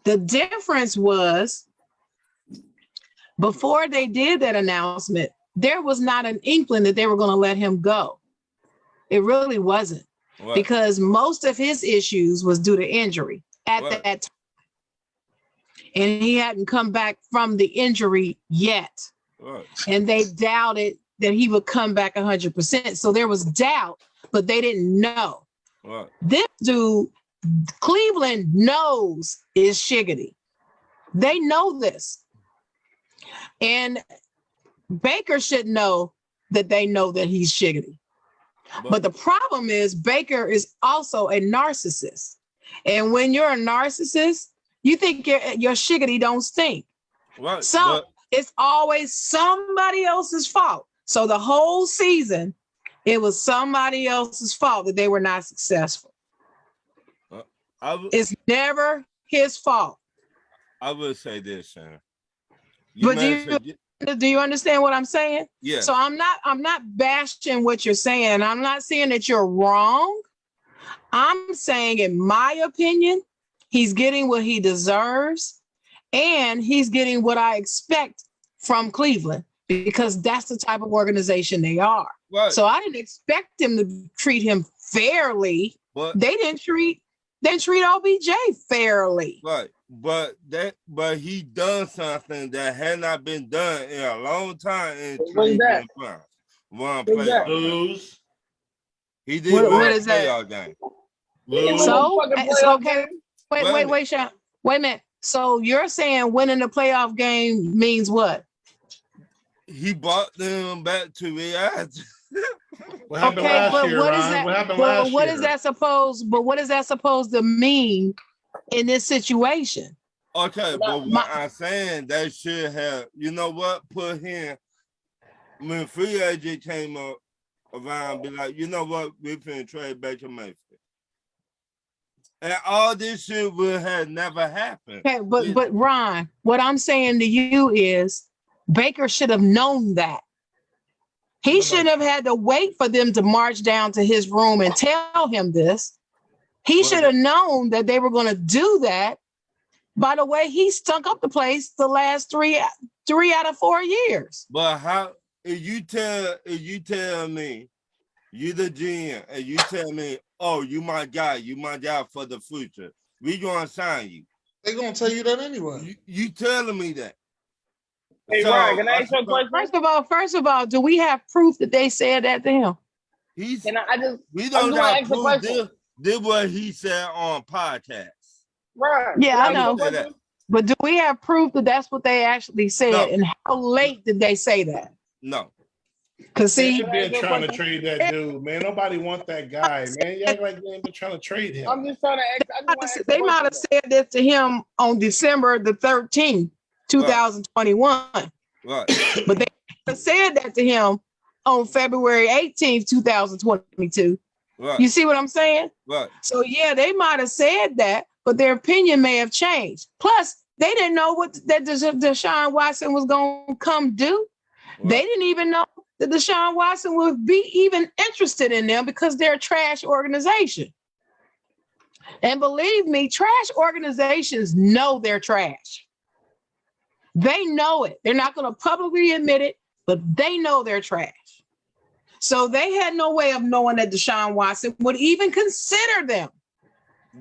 The difference was before they did that announcement, there was not an inkling that they were going to let him go. It really wasn't. What? Because most of his issues was due to injury at that time. And he hadn't come back from the injury yet. What? And they doubted that he would come back 100%. So there was doubt, but they didn't know. What? This dude, Cleveland knows is shiggity. They know this. And Baker should know that they know that he's shiggity. But the problem is Baker is also a narcissist. And when you're a narcissist, you think your shiggity don't stink. Right. So it's always somebody else's fault. So the whole season, it was somebody else's fault that they were not successful. It's never his fault. I would say this, Sharon. But do you understand what I'm saying? Yeah. So I'm not bashing what you're saying. I'm not saying that you're wrong. I'm saying, in my opinion, he's getting what he deserves, and he's getting what I expect from Cleveland because that's the type of organization they are. Right. So I didn't expect them to treat him fairly. But they didn't treat OBJ fairly. Right. But he done something that had not been done in a long time in Cleveland. One playoff lose. He did what is playoff game. So okay. Wait, Sean. Wait a minute. So you're saying winning the playoff game means what? He brought them back to reality. What happened last year, Ron? What happened last year? What is that supposed to mean in this situation? Okay, but what I'm saying, they should have, you know what, put him when free agent came up around, be like, you know what, we finna trade Baker Mayfield. And all this shit would have never happened. Okay, but Ron, what I'm saying to you is Baker should have known that. He shouldn't have had to wait for them to march down to his room and tell him this. He should have known that they were going to do that. By the way, he stunk up the place the last three out of 4 years. But how if you tell me you the GM and you tell me, oh, you my guy for the future, we gonna sign you. They gonna tell you that anyway. You telling me that? Hey, so, Ryan, can I ask you a question? First of all, do we have proof that they said that to him? We don't have proof this. Did what he said on podcast. Right. Yeah, I Let me know. say that. But do we have proof that that's what they actually said? No. And how late did they say that? No. Because see, They've been trying to trade that dude, man. Nobody want that guy, man. You act like they ain't been trying to trade him. I'm just trying to ask. I just wanna ask they a might have question, said this to him on December the 13th, 2021. Right. But they said that to him on February 18th, 2022. Right. You see what I'm saying? Right. So yeah, they might have said that, but their opinion may have changed. Plus, they didn't know what that Deshaun Watson was going to come do. Right. They didn't even know that Deshaun Watson would be even interested in them because they're a trash organization. And believe me, trash organizations know they're trash. They know it. They're not going to publicly admit it, but they know they're trash. So they had no way of knowing that Deshaun Watson would even consider them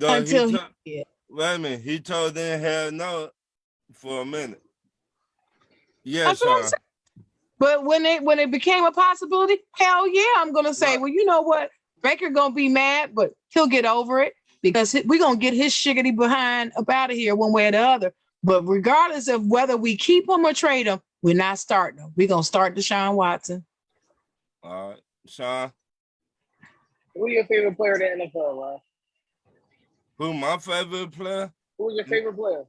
until he did. Wait a minute. He told them hell no for a minute. Yes, That's what I'm sir. saying. But when it became a possibility, hell yeah, I'm gonna say, well, you know what? Baker gonna be mad, but he'll get over it because we're gonna get his shiggity behind up out of here one way or the other. But regardless of whether we keep him or trade him, we're not starting him. We're gonna start Deshaun Watson. All right, Sean. Who's your favorite player in the NFL, Ryan? Who my favorite player? Who's your favorite player?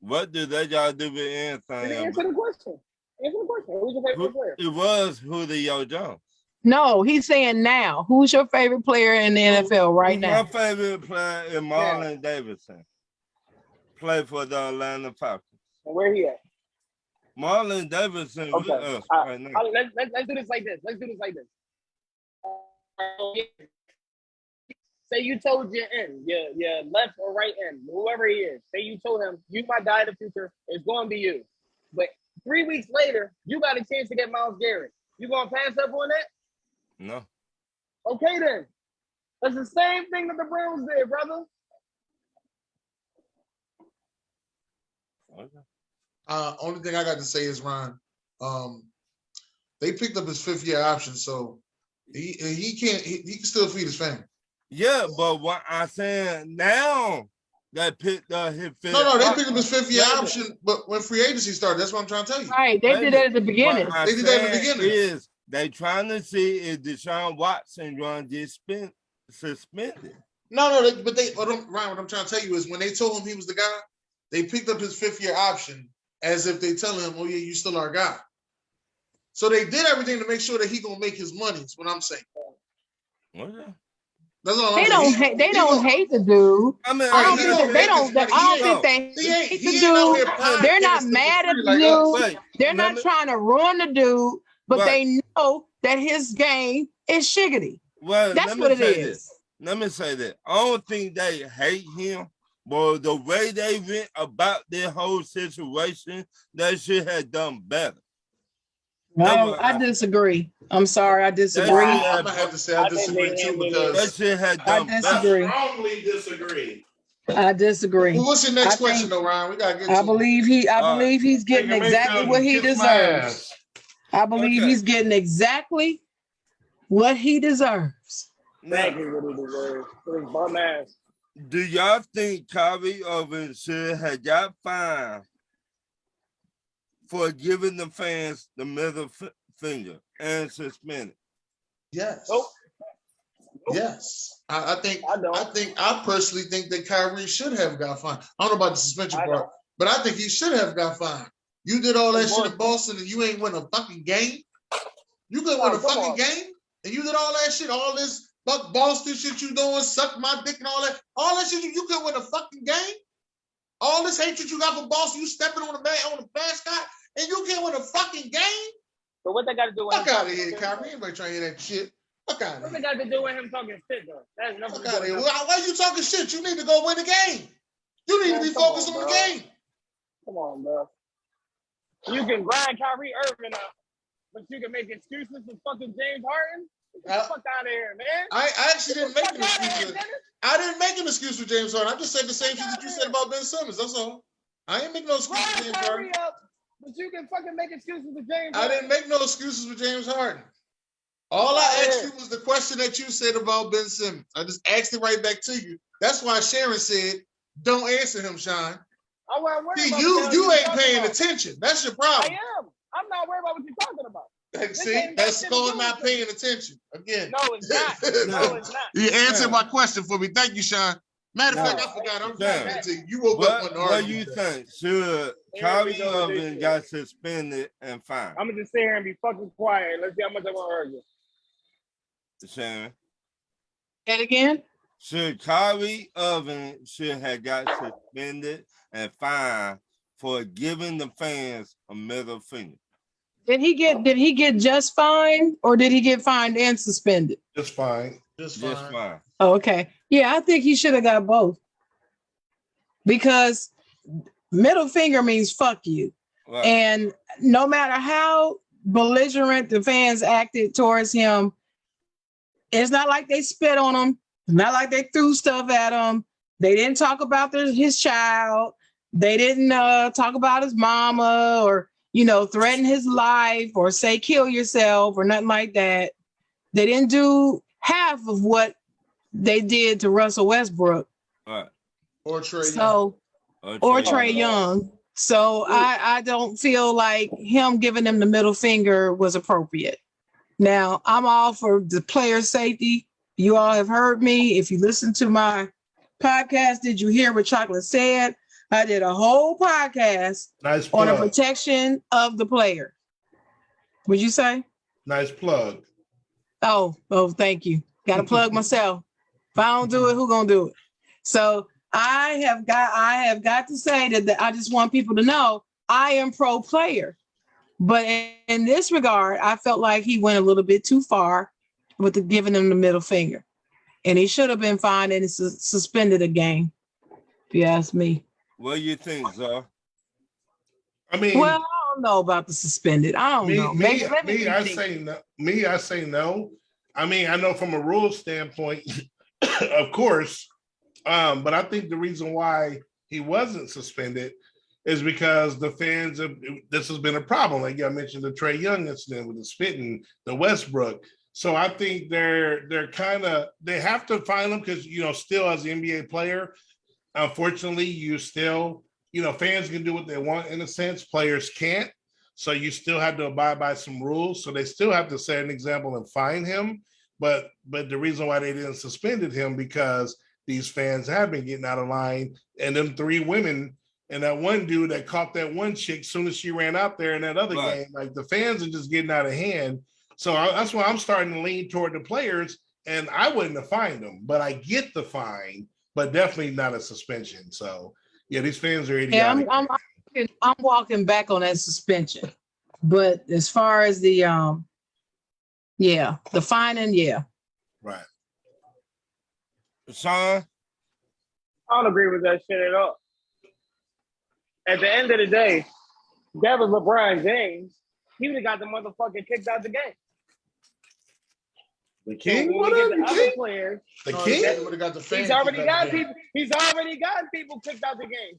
What do they got to do with anything? Answer the question. Answer the question. Who's your favorite player? It was Julio Jones. No, he's saying now. Who's your favorite player in the NFL right now? My favorite player is Marlon Davidson. Play for the Atlanta Falcons. And where he at? Marlon Davidson with us right now. Let's do this like this. Say you told your end, your left or right end, whoever he is. Say you told him, you my guy in the future, it's going to be you. But 3 weeks later, you got a chance to get Myles Garrett. You going to pass up on that? No. Okay, then. That's the same thing that the Browns did, brother. Okay. Only thing I got to say is, Ron, they picked up his 5th-year option, so he can still feed his family. Yeah, but what I'm saying now, that picked up his 5th. No, they picked up his 5th-year option, but when free agency started, that's what I'm trying to tell you. Right, they did that at the beginning. They did that at the beginning. Is they trying to see if Deshaun Watson going to get suspended? No, Ryan, what I'm trying to tell you is when they told him he was the guy, they picked up his 5th-year option as if they tell him, oh yeah, you still our guy. So they did everything to make sure that he gonna make his money. Is what I'm saying. Okay. That's all They don't hate. They don't hate the dude. I mean, I don't think they hate the dude. They're not mad at the dude. They're not trying to ruin the dude, but they know that his game is shiggity. Well, that's what it is. Let me say that. I don't think they hate him, but the way they went about their whole situation, they should have done better. No, I disagree. I'm sorry, I disagree. I'm gonna have to say I disagree too because they should have done I disagree. I strongly disagree. I disagree. Well, what's your next question, though, Ryan? We gotta get. I believe he's getting exactly what he deserves. I believe he's getting exactly what he deserves. Exactly what he deserves. For his bum ass. Do y'all think Kyrie Irving should have got fined for giving the fans the middle finger and suspended? Yes. Nope. Yes. I personally think that Kyrie should have got fined. I don't know about the suspension part, but I think he should have got fined. You did all that shit in Boston and you ain't win a fucking game. You couldn't win a fucking game, and you did all that shit, all this fuck Boston shit you doing, suck my dick and all that shit. You couldn't win a fucking game. All this hatred you got for Boston, you stepping on the mascot, and you can't win a fucking game. So what they got to do with fuck out of here, Kyrie? Anybody trying to hear that shit? Fuck out of here. What they got to do with him talking shit, though? That's nothing. Fuck out of here. Why are you talking shit? You need to go win the game. You need to be focused on the game. Come on, bro. You can grind Kyrie Irving up, but you can make excuses for fucking James Harden? Get the fuck out of here, man. I actually didn't make an excuse. I didn't make an excuse for James Harden. I just said the same shit that you said about Ben Simmons. That's all. I ain't make no excuses for James Harden. But you can fucking make excuses for James Harden. I didn't make no excuses for James Harden. All I asked you was the question that you said about Ben Simmons. I just asked it right back to you. That's why Sharon said, "Don't answer him, Sean." I wasn't worried See, about you ain't paying about. attention. That's your I problem. am. I'm not worried about what you're talking about. See, that's called not paying attention. Again. No, it's not. No, it's not. You answered my question for me. Thank you, Sean. Matter of fact, I forgot. I'm trying to you woke up on the What you think? Should Kyrie Irving got suspended and fined? I'm gonna just sit here and be fucking quiet. Let's see how much I want to argue. Sharon. And again? Should Kyrie Irving should have got suspended and fined for giving the fans a middle finger? Did he get just fined or did he get fined and suspended? Just fine. Just fine. Oh, okay. Yeah, I think he should have got both. Because middle finger means fuck you. Right. And no matter how belligerent the fans acted towards him, it's not like they spit on him. It's not like they threw stuff at him. They didn't talk about his child. They didn't talk about his mama or, threaten his life or say kill yourself or nothing like that. They didn't do half of what they did to Russell Westbrook. Right. Or Trae Young. Or Trae Young. So I don't feel like him giving them the middle finger was appropriate. Now, I'm all for the player safety. You all have heard me. If you listen to my podcast, did you hear what Chocolate said? I did a whole podcast on the protection of the player. What'd you say? Nice plug. Oh, thank you. Got to plug myself. If I don't do it, who gonna do it? So I have got to say that I just want people to know I am pro player. But in this regard, I felt like he went a little bit too far with giving him the middle finger. And he should have been fined and suspended a game, if you ask me. What do you think, Zar? I mean, well, I don't know about the suspended. I don't know. I say no. I mean, I know from a rules standpoint, of course, but I think the reason why he wasn't suspended is because the fans this has been a problem. Like I mentioned, the Trae Young incident with the spitting, the Westbrook. So I think they have to fine him because, still as an NBA player, unfortunately, you still, fans can do what they want in a sense. Players can't. So you still have to abide by some rules. So they still have to set an example and fine him. But the reason why they didn't suspended him because these fans have been getting out of line. And them three women and that one dude that caught that one chick as soon as she ran out there in that other game, like the fans are just getting out of hand. So that's why I'm starting to lean toward the players. And I wouldn't have fined them, but I get the fine, but definitely not a suspension. So yeah, these fans are idiotic. Yeah, I'm walking back on that suspension. But as far as the fining, yeah. Right. Sean? I don't agree with that shit at all. At the end of the day, that was LeBron James. He would have got the motherfucker kicked out the game. The king? So when we get the other players, the king would have got the fans. He's already got people. He's already gotten people kicked out the game.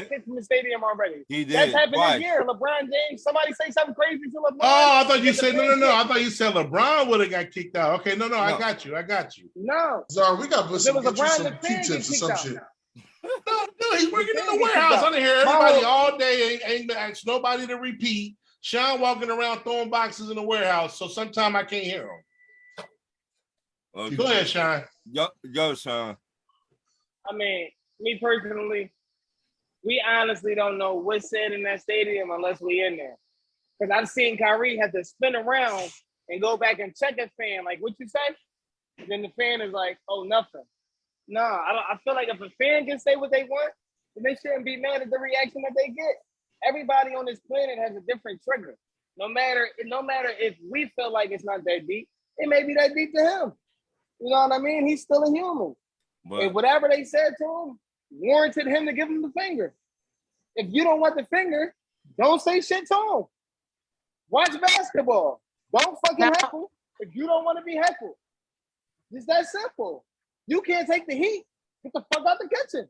Kicked from the stadium already. He did. That's happened this year. LeBron James. Somebody say something crazy to LeBron. Oh, I thought you said no. I thought you said LeBron would have got kicked out. Okay, no. I got you. No. Sorry, we got to put some Q-tips or some shit. No, he's working in the warehouse. I didn't hear everybody all day. Ain't asked nobody to repeat. Sean walking around throwing boxes in the warehouse, so sometimes I can't hear him. Okay. Go ahead, Sean. Yo, Sean. I mean, me personally, we honestly don't know what's said in that stadium unless we in there. Because I've seen Kyrie have to spin around and go back and check a fan. Like, what you say? And then the fan is like, oh, nothing. No, I feel like if a fan can say what they want, then they shouldn't be mad at the reaction that they get. Everybody on this planet has a different trigger. No matter if we feel like it's not that deep, it may be that deep to him. You know what I mean? He's still a human. But if whatever they said to him warranted him to give him the finger. If you don't want the finger, don't say shit to him. Watch basketball. Don't fucking heckle if you don't want to be heckled. It's that simple. You can't take the heat. Get the fuck out the kitchen.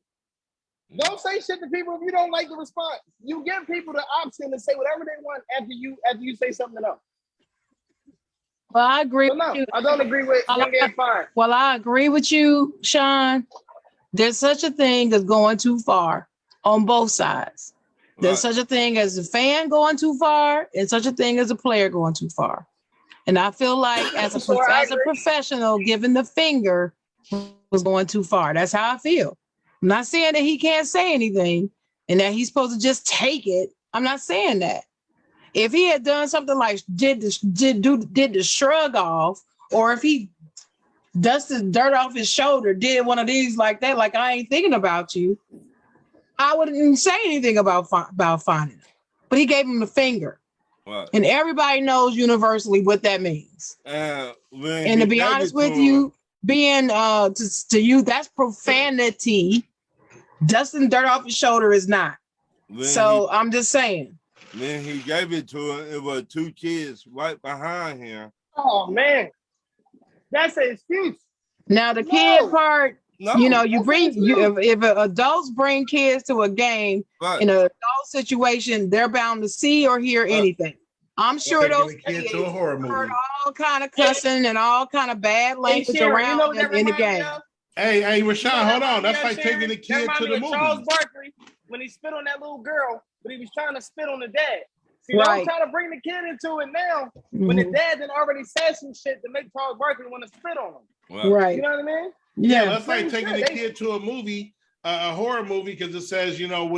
Don't say shit to people if you don't like the response. You give people the option to say whatever they want after you say something else. Well, I agree But with no, you. I don't agree with him getting fined. Well, I agree with you, Sean. There's such a thing as going too far on both sides. There's Right. such a thing as a fan going too far, and such a thing as a player going too far. And I feel like as a professional, giving the finger was going too far. That's how I feel. I'm not saying that he can't say anything and that he's supposed to just take it. I'm not saying that. If he had done something like did the shrug off, or if he dusted dirt off his shoulder, did one of these like that, like I ain't thinking about you, I wouldn't say anything about finding him. But he gave him the finger. Right. And everybody knows universally what that means. And to be honest with you, being to you, that's profanity. Dusting dirt off his shoulder is not. So I'm just saying. When he gave it to him, it was 2 kids right behind him. Oh man, that's an excuse. Now the kid part, you know, if adults bring kids to a game in an adult situation, they're bound to see or hear anything. I'm sure those kids to a horror movie. heard all kind of cussing and all kind of bad language around them in the game. Hey, Rashawn, hold on. That's like taking the kid to the movie. Charles Barkley, when he spit on that little girl, but he was trying to spit on the dad. See, Right. I'm trying to bring the kid into it now when the dad then already said some shit to make Charles Barkley want to spit on him. Right. You know what I mean? Yeah, that's like taking the kid to a movie, a horror movie, because it says, you know,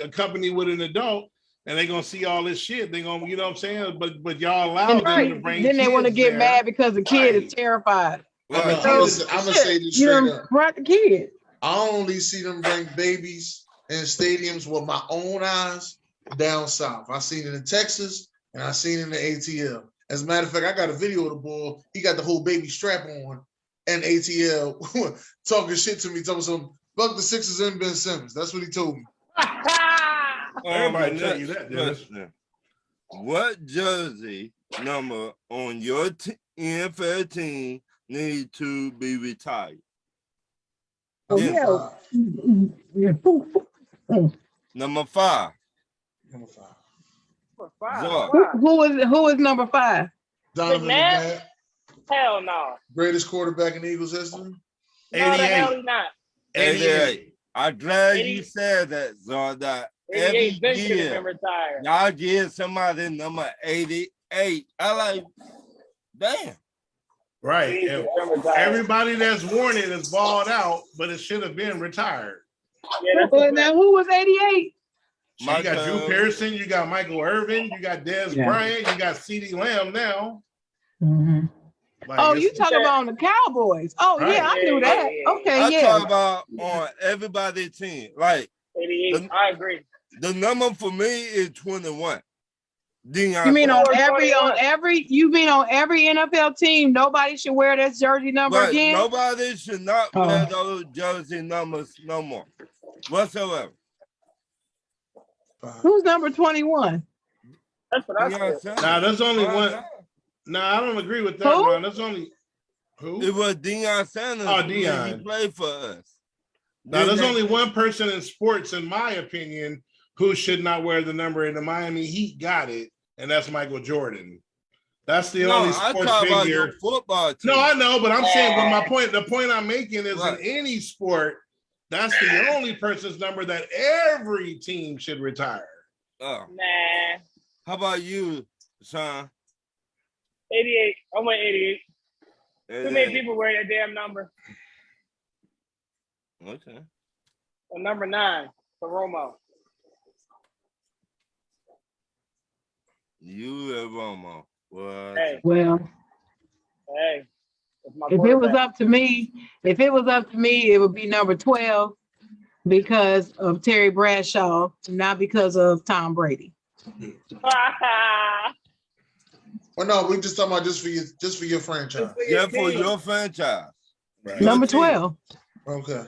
accompanied with an adult, and they're gonna see all this shit. They're gonna, you know what I'm saying? But y'all allow them to bring. Then they want to kids get there. mad because the kid is terrified. I'm gonna say this straight up. Brought the kid. I only see them bring babies in stadiums with my own eyes down south. I seen it in Texas and I seen it in the ATL. As a matter of fact, I got a video of the boy. He got the whole baby strap on and ATL talking shit to me, talking some fuck the Sixers and Ben Simmons. That's what he told me. Everybody tell you that, Dennis. What jersey number on your NFL team need to be retired? Oh, yeah. Number 5. Number 5. Who is number 5? Donovan McNabb. Hell no. Greatest quarterback in Eagles history. No, the hell he not. 88. I'm glad you said that, Zod. Every year, y'all give somebody number 88. I like, damn. Right. Everybody that's worn it is balled out, but it should have been retired. Yeah, now who was 88? So you got Drew Pearson, you got Michael Irvin, you got Dez Bryant, you got CeeDee Lamb now. Mm-hmm. Like, you talking about on the Cowboys? Oh, right. Yeah, I knew that. Okay, I talk about on everybody's team. Like 88. I agree. The number for me is 21. You mean on every NFL team, nobody should wear that jersey number again? Nobody should not wear those jersey numbers no more. Whatsoever. Who's number 21? That's what I said. Nah, there's only one. Nah, I don't agree with that, Ron. There's only who? It was Deion Sanders. Oh, Deion. He played for us. Now, there's only one person in sports, in my opinion, who should not wear the number, and the Miami Heat got it, and that's Michael Jordan. That's the only sports figure. Football team. No, I know, but I'm saying, but the point I'm making is in any sport, that's the only person's number that every team should retire. Oh. Nah. How about you, Sean? 88. I went 88. Too many people wear that damn number. Okay. Number 9 for Romo. You and Romo. What? Hey. Well, hey. If it was up to me, it would be number 12 because of Terry Bradshaw, not because of Tom Brady. Well, no, we're just talking about just for your franchise. Yeah, for your franchise. Right. Number 12. Okay.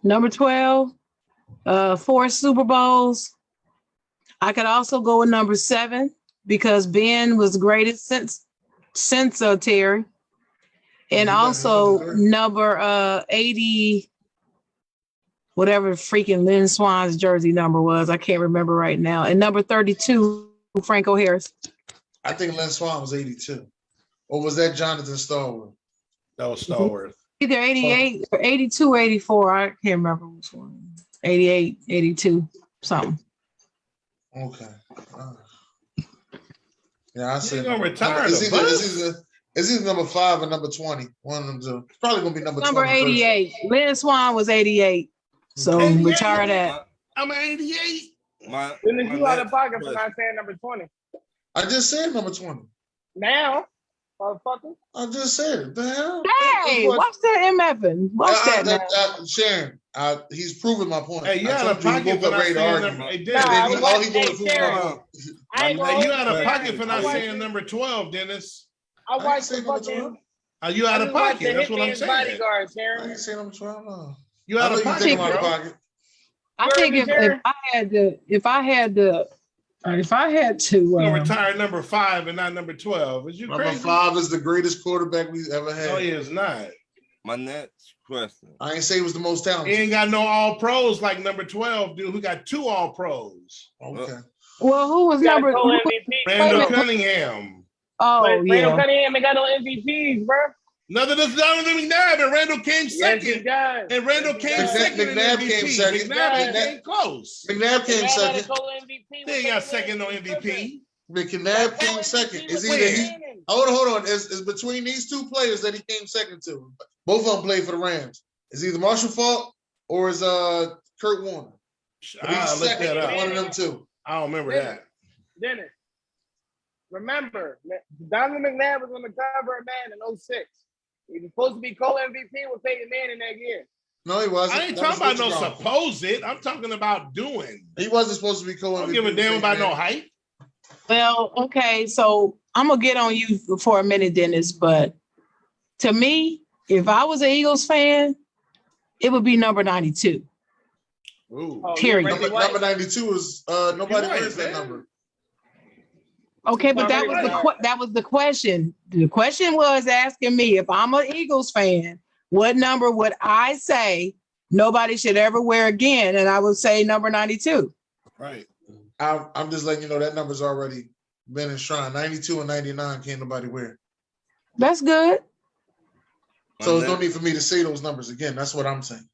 Number 12, 4 Super Bowls. I could also go with number 7 because Ben was the greatest since Terry. And also number 80, whatever freaking Lynn Swan's jersey number was. I can't remember right now. And number 32, Franco Harris. I think Lynn Swan was 82. Or was that Jonathan Stallworth? That was Stallworth. Either 88 or 82 or 84. I can't remember which one. 88, 82, something. Okay. Yeah, I He's said. gonna retire. It's either number 5 or number 20. One of them two. It's probably gonna be number 88. Lynn Swan was 88. So 88? retire that. I'm 88. Didn't you out of pocket for not saying number 20? I just said number 20. Now, motherfucker. I just said it. The hell? Hey, watch that MFing. Watch that. Sharon, he's proving my point. Hey, you out of pocket for not saying number. Hey, Dennis, you out of pocket for not saying number 12, Dennis. I watched the fucking. Are you out of pocket? That's what I'm saying. Bodyguard, Sharon. I ain't saying number 12. No. You out of pocket, bro. I think if I had to retire number 5 and not number 12. Is you number crazy? 5 is the greatest quarterback we've ever had. No, he is not. My next question. I ain't say he was the most talented. He ain't got no all pros like number 12, dude, who got 2 all pros. Okay. Well, who was number? Randall Cunningham. Oh, Randall Cunningham ain't got no MVPs, bro. None of this Donovan McNabb, and Randall came second. Yes, and Randall came second. McNabb came second. McNabb came close. McNabb came second. They ain't got second no MVP. McNabb came second. Is either hold on. It's between these two players that he came second to. Both of them played for the Rams. Is either Marshall Faulk or is Kurt Warner? Look that up. One of them two. I don't remember that. Dennis, remember, Donovan McNabb was on the cover of Madden in 06. He was supposed to be co-MVP with Peyton Manning that year. No, he wasn't. I ain't talking about no supposed it. I'm talking about doing. He wasn't supposed to be co-MVP. I don't give a damn about no hype. Well, okay, so I'm gonna get on you for a minute, Dennis. But to me, if I was an Eagles fan, it would be number 92. Ooh. Period. Number 92 is nobody wears that number. Okay, but that was the question. The question was asking me if I'm an Eagles fan, what number would I say nobody should ever wear again? And I would say number 92. Right. I'm just letting you know that number's already been enshrined. 92 and 99 can't nobody wear. That's good. So there's no need for me to say those numbers again. That's what I'm saying.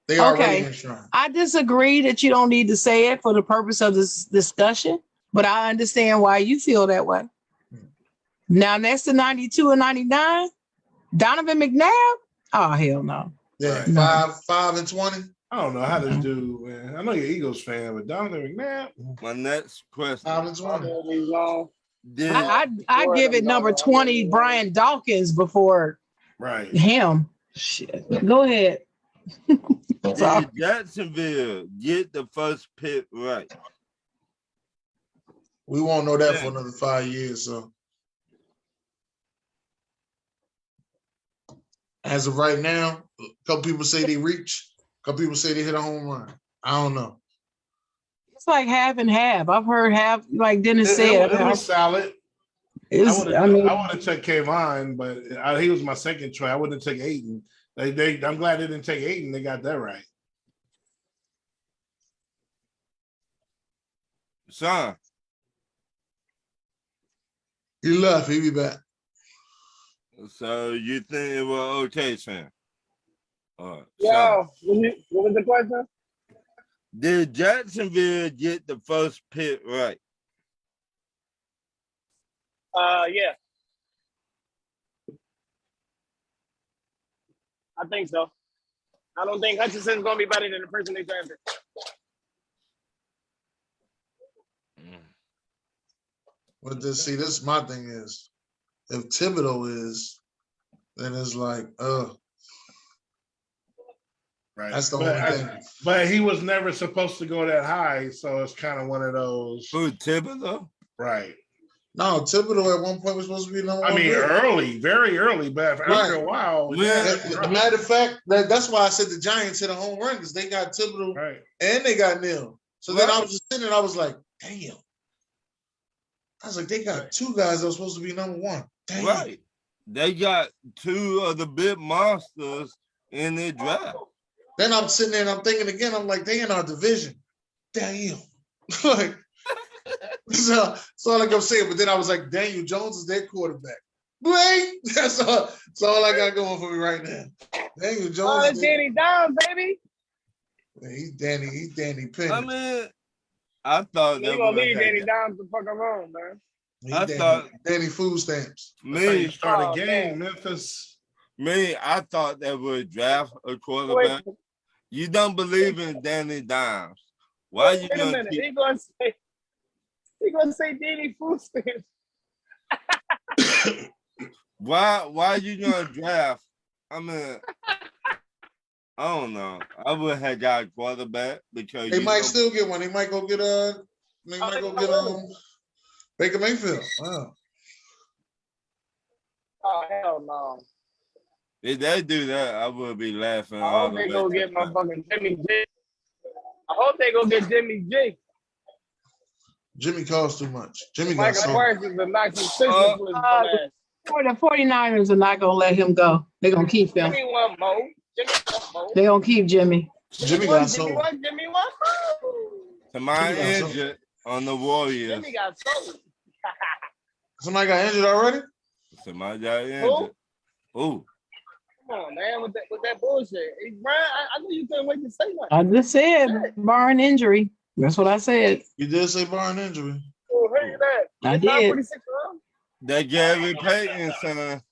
They are already enshrined. I disagree that you don't need to say it for the purpose of this discussion, but I understand why you feel that way. Now, next to 92 and 99, Donovan McNabb? Oh, hell no. Yeah, right. 5 and 20. I don't know how this dude, man. I know you're Eagles fan, but Donovan McNabb. My next question. 5 and 20. I give it number 20, Brian Dawkins, before him. Shit. Go ahead. Did Jacksonville get the first pick right? We won't know that for another 5 years. So, as of right now, a couple people say they reach. A couple people say they hit a home run. I don't know. It's like half and half. I've heard half, like Dennis said. It was solid. I would have took Kayvon, but he was my second choice. I wouldn't have took Ayton. I'm glad they didn't take Ayton. They got that right. Son. He left. He'll be back. So you think it was okay, Sam? Yo, what was the question? Did Jacksonville get the first pick right? Yeah. I think so. I don't think Hutchinson's going to be better than the person they drafted. But this is my thing is, if Thibodeau is, then it's like, right. That's the whole thing. But he was never supposed to go that high, so it's kind of one of those. Who, Thibodeau? Right. No, Thibodeau at one point was supposed to be number one. I mean, early, very early, but after a while. Matter of fact, that's why I said the Giants hit a home run, because they got Thibodeau and they got Neal. So then I was just sitting there, I was like, damn. I was like, they got two guys that were supposed to be number one. Damn. Right. They got two of the big monsters in their draft. Then I'm sitting there and I'm thinking again, I'm like, they in our division. Damn. Like, so like I'm saying, but then I was like, Daniel Jones is their quarterback. Blake. That's all I got going for me right now. Daniel Oh, Jones. it's Danny Downs, baby. Man, he's Danny Penny. I mean, I thought You that gonna would leave Danny have Downs the fuck alone, man. I thought Danny food stamps. That's how you me, start Oh, a game, man. Memphis. I thought they would draft a Wait, quarterback. You don't believe in Danny Dimes. Why you wait a gonna minute. keep He gonna say Danny food stamps. why you gonna draft? I mean, I don't know. I would have got a quarterback because They you might know, still get one. They might go get Baker Mayfield. Wow. Oh hell no! if they do that, I would be laughing I all hope the they way go to get the bank. motherfucking Jimmy G. I hope they go get Jimmy G. Jimmy costs too much. Jimmy got Michael sold. Parsons and Max Simpson with his bum ass. The 49ers are not going to let him go. They're going to keep him. Jimmy want Mo. Jimmy want Mo. They're going to keep Jimmy. Jimmy What? got sold. Jimmy want Mo. Somebody Jimmy got sold. injured on the Warriors. Jimmy got sold. Somebody got injured already? Somebody got injured. Ooh. Come on, man, with that bullshit. Hey, Brian, I knew you couldn't wait to say that. I just said, barring injury. That's what I said. You did say barring injury. Oh, hey, that. I What time did. 46 around? That Gary Payton son.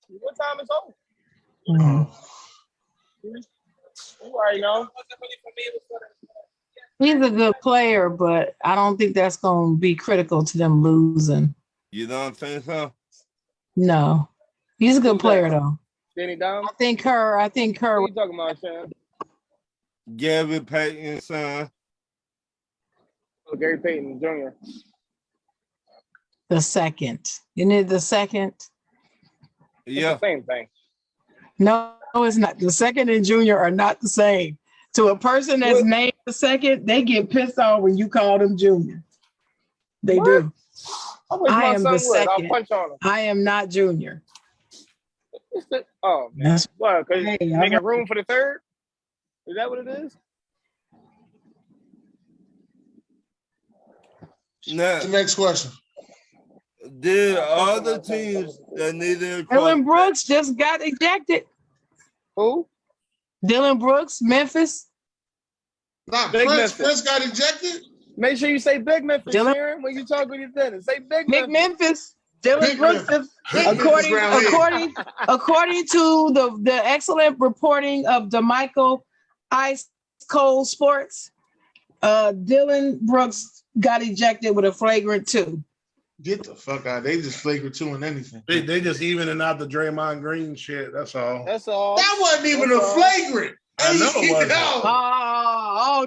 What time is over? Mhm. You already know. He's a good player, but I don't think that's going to be critical to them losing. You don't think so? No. He's a good player, though. Danny Downs? I think her. What are you talking about, Sean? Gary Payton son. Oh, Gary Payton Jr. The second. Isn't it the second? It's Yeah. the same thing. No, it's not. The second and junior are not the same. To a person that's What? named the second, they get pissed off when you call them junior. They What? do. I wish I my am son the would. I'll second. punch on him. I am not junior. Oh, man. That's What? Because Hey, you I'm making room for the third? Is that what it is? Now, The next question. did other teams that needed a Dylan quarterback? Brooks just got ejected. Who? Dylan Brooks, Memphis. Not Big Prince. Memphis. Prince got ejected. Make sure you say Big Memphis, Dylan- Sharon, when you talk with your tenants. Say Big Big Memphis. Memphis. Dylan Big Brooks. Memphis. Big Memphis round here. According to the excellent reporting of DeMichael Ice Cold Sports, Dylan Brooks got ejected with a flagrant 2. Get the fuck out. They just flagrant 2 in anything. They just evening out the Draymond Green shit. That's all. That's all. That wasn't even That's a all. flagrant. I know it wasn't. Now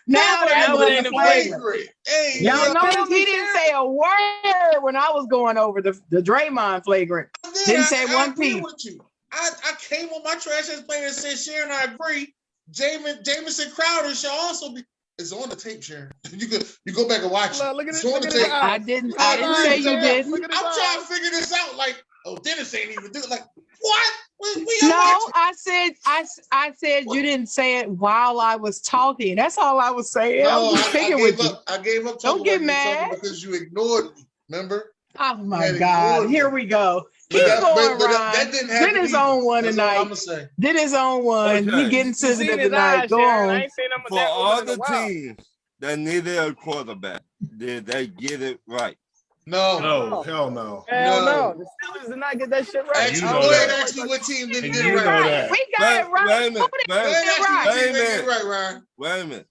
That that wasn't was a a flagrant. flagrant. Hey, Y'all yo, notice he didn't say a word when I was going over the Draymond flagrant. Didn't say I one agree piece. with you. I came on my trash ass player and said, Sharon, I agree. Jamison Crowder should also be. It's on the tape, Sharon. You go back and watch it. Look at It's it. on Look the at his tape. eyes. I didn't I say agree. you didn't. Look at his I'm eyes. trying to figure this out. Like, oh, Dennis ain't even do it. Like, what? We No, watching. I said you didn't say it while I was talking. That's all I was saying. I No, was just I picking gave with you. up. I gave up. Don't talking get like you were talking mad. because you ignored me. Remember? Oh my Yeah, God! ignored Here me. we go. But Keep that- going, but Ron. that didn't happen. Did his either. own one That's all I'm tonight. gonna say. Did his own one. Okay. He getting You sensitive seen his tonight. eyes, Go Sharon. I on. ain't seen him For that all open in the a while. teams that needed a quarterback, did they get it right? No. No, hell no. Hell No. no. The Steelers did not get that shit right. Actually, You go know ahead and that. ask me what team didn't And get you it know right. that. We got it right. Wait a minute. Who Go ahead and ask me what Wait a team didn't get minute. it right, Ryan. Wait a minute.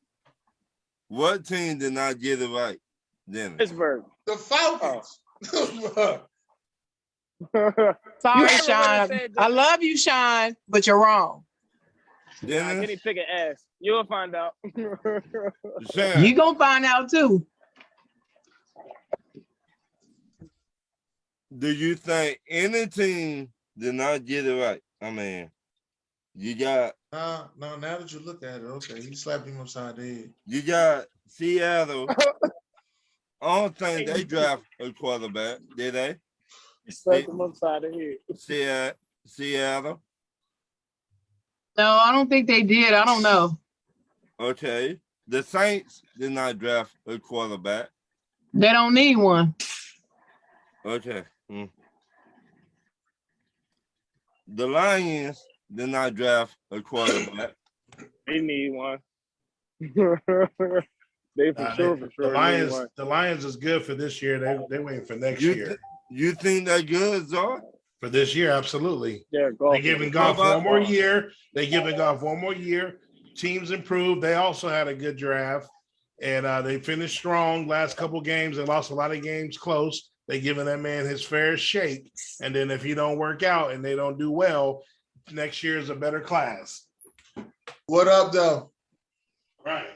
What team did not get it right? Then Pittsburgh. The Falcons. Sorry, You ever Sean. said I love you, Sean, but you're wrong. Nah, Kenny Pickett ass. You'll find out. Sharon, You gonna find out too. do you think any team did not get it right? I mean, you got No, now that you look at it, okay, he slapped him upside the head. you got Seattle. I don't think they draft a quarterback, did they? Slapped him upside the head. Seattle. No, I don't think they did. I don't know. Okay. The Saints did not draft a quarterback. They don't need one. Okay. the Lions did not draft a quarterback. They need one. They for sure need one. The Lions is good for this year. They waiting for next year. You think they're good, Zor? For this year, absolutely. Yeah, They giving Goff one more year. They giving Goff one more year. Teams improved. They also had a good draft, and they finished strong. Last couple games, they lost a lot of games close. They giving that man his fair shake, and then if he don't work out and they don't do well, next year is a better class. What up, though? Right.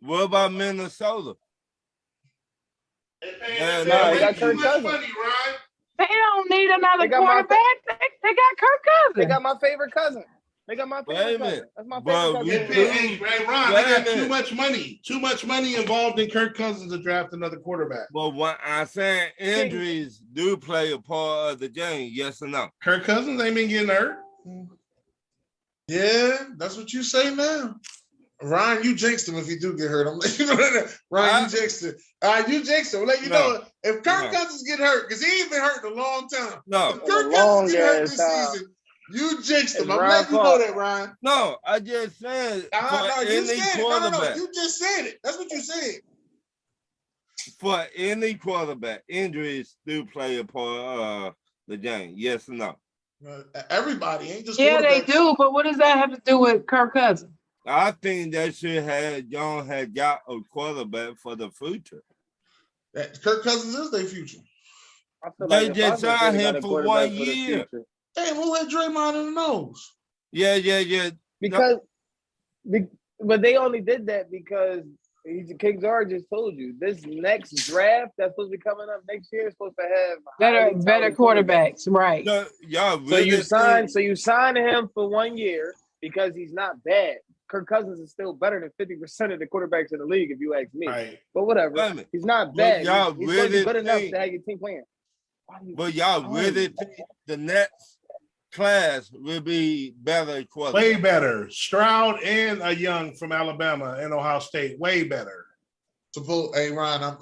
What about Minnesota? They got Kirk Cousins. They don't need another quarterback. They got Kirk Cousins. They got my favorite cousin. They got my favorite cousin. That's my favorite cousin. Hey, Ron, they got too much money. Too much money involved in Kirk Cousins to draft another quarterback. But what I'm saying, injuries do play a part of the game, yes or no? Kirk Cousins ain't been getting hurt. Yeah, that's what you say now. Ryan, you jinxed him if he do get hurt. I'm letting you know that. Ryan, you jinxed him. You jinxed him. I'm letting you know if Kirk Cousins get hurt, because he ain't been hurt in a long time. No. If Kirk Cousins get hurt this season, you jinxed him. I'm letting you know that, Ryan. No, I just said you just said it. That's what you said. For any quarterback, injuries do play a part of the game, yes or no? Everybody ain't just they do, but what does that have to do with Kirk Cousins? I think they should have got a quarterback for the future. Kirk Cousins is their future. They just signed him for 1 year. Damn, who had Draymond in the nose? Yeah. But they only did that because King Zard just told you this next draft that's supposed to be coming up next year is supposed to have better quarterbacks, right? No, y'all really so you sign him for 1 year because he's not bad. Kirk Cousins is still better than 50% of the quarterbacks in the league, if you ask me. Right. But whatever. He's not bad. He's really good enough to have your team playing. But y'all really think the next class will be better quarterback? Way better. Stroud and a Young from Alabama and Ohio State. Way better. Hey, Ryan,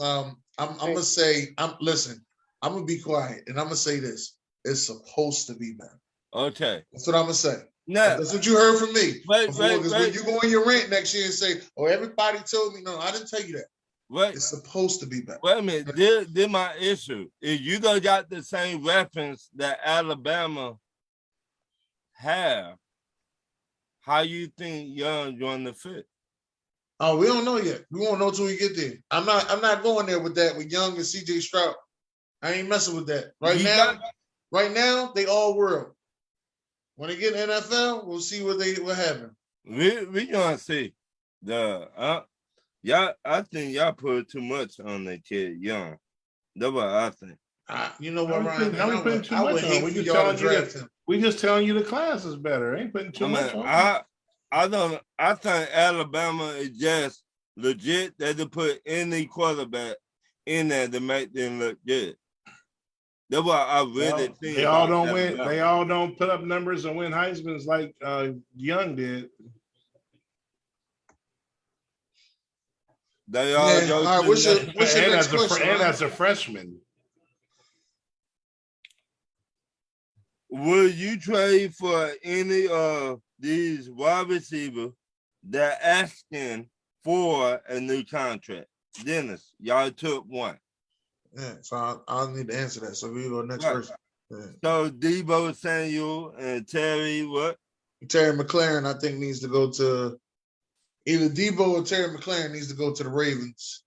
I'm gonna say, listen, I'm gonna be quiet and I'm gonna say this. It's supposed to be better. Okay. That's what I'm gonna say. No. That's what you heard from me. Wait. When you go on your rant next year and say, "Oh, everybody told me," no, I didn't tell you that. Wait. It's supposed to be better. Wait a minute. This my issue. If you don't got the same weapons that Alabama have, how you think Young going to fit? Oh, we don't know yet. We won't know till we get there. I'm not going there with that with Young and CJ Stroud. I ain't messing with that. Right now, they all world. When they get in the NFL, we'll see what happen. We gonna see. I think y'all put too much on the kid Young. That's what I think. You know what, Ryan? I ain't putting too much on. We just telling you the class is better. Ain't putting too much on. I think Alabama is just legit. They to put any quarterback in there to make them look good. That's what I really think. They all don't win. They all don't put up numbers and win Heisman's like Young did. They all go. All right, what's your next question? And as a freshman, will you trade for any of these wide receivers that asking for a new contract? Dennis, y'all took one. Yeah, so I'll need to answer that. So we go next person. Yeah. So Debo Samuel and Terry, what? Terry McLaurin, I think, needs to go to either Debo or Terry McLaurin needs to go to the Ravens.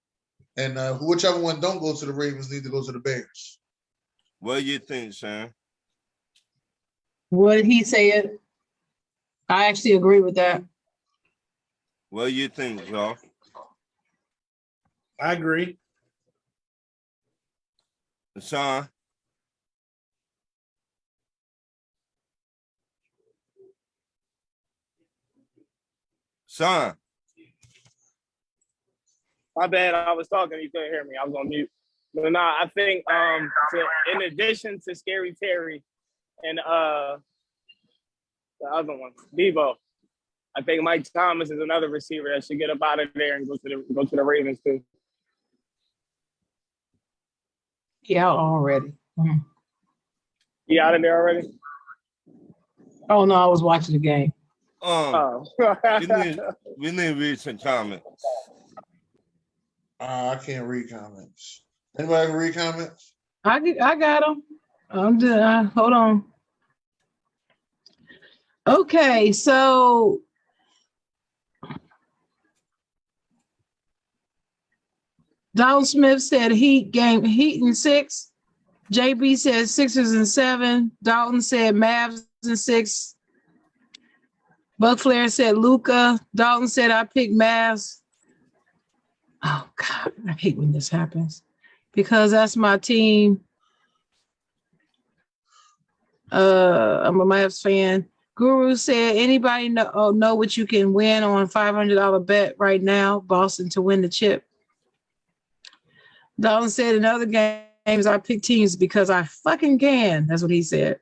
And whichever one don't go to the Ravens need to go to the Bears. What do you think, Sean? What he said, I actually agree with that. What do you think, Joe? I agree. Sean? Sean? My bad. I was talking. You couldn't hear me. I was on mute. But I think in addition to Scary Terry and the other one, Debo, I think Mike Thomas is another receiver that should get up out of there and go to the Ravens too. Yeah, already. You out of there already? Oh no, I was watching the game. Oh. We need to read some comments. I can't read comments. Anybody can read comments? I got them. I'm done. Hold on. Okay, so Donald Smith said Heat in 6. JB said Sixers in 7. Dalton said Mavs in 6. Buck Flair said Luca. Dalton said I picked Mavs. Oh God, I hate when this happens because that's my team. I'm a Mavs fan. Guru said anybody know what you can win on $500 bet right now? Boston to win the chip. Dalton said in other games I pick teams because I fucking can. That's what he said.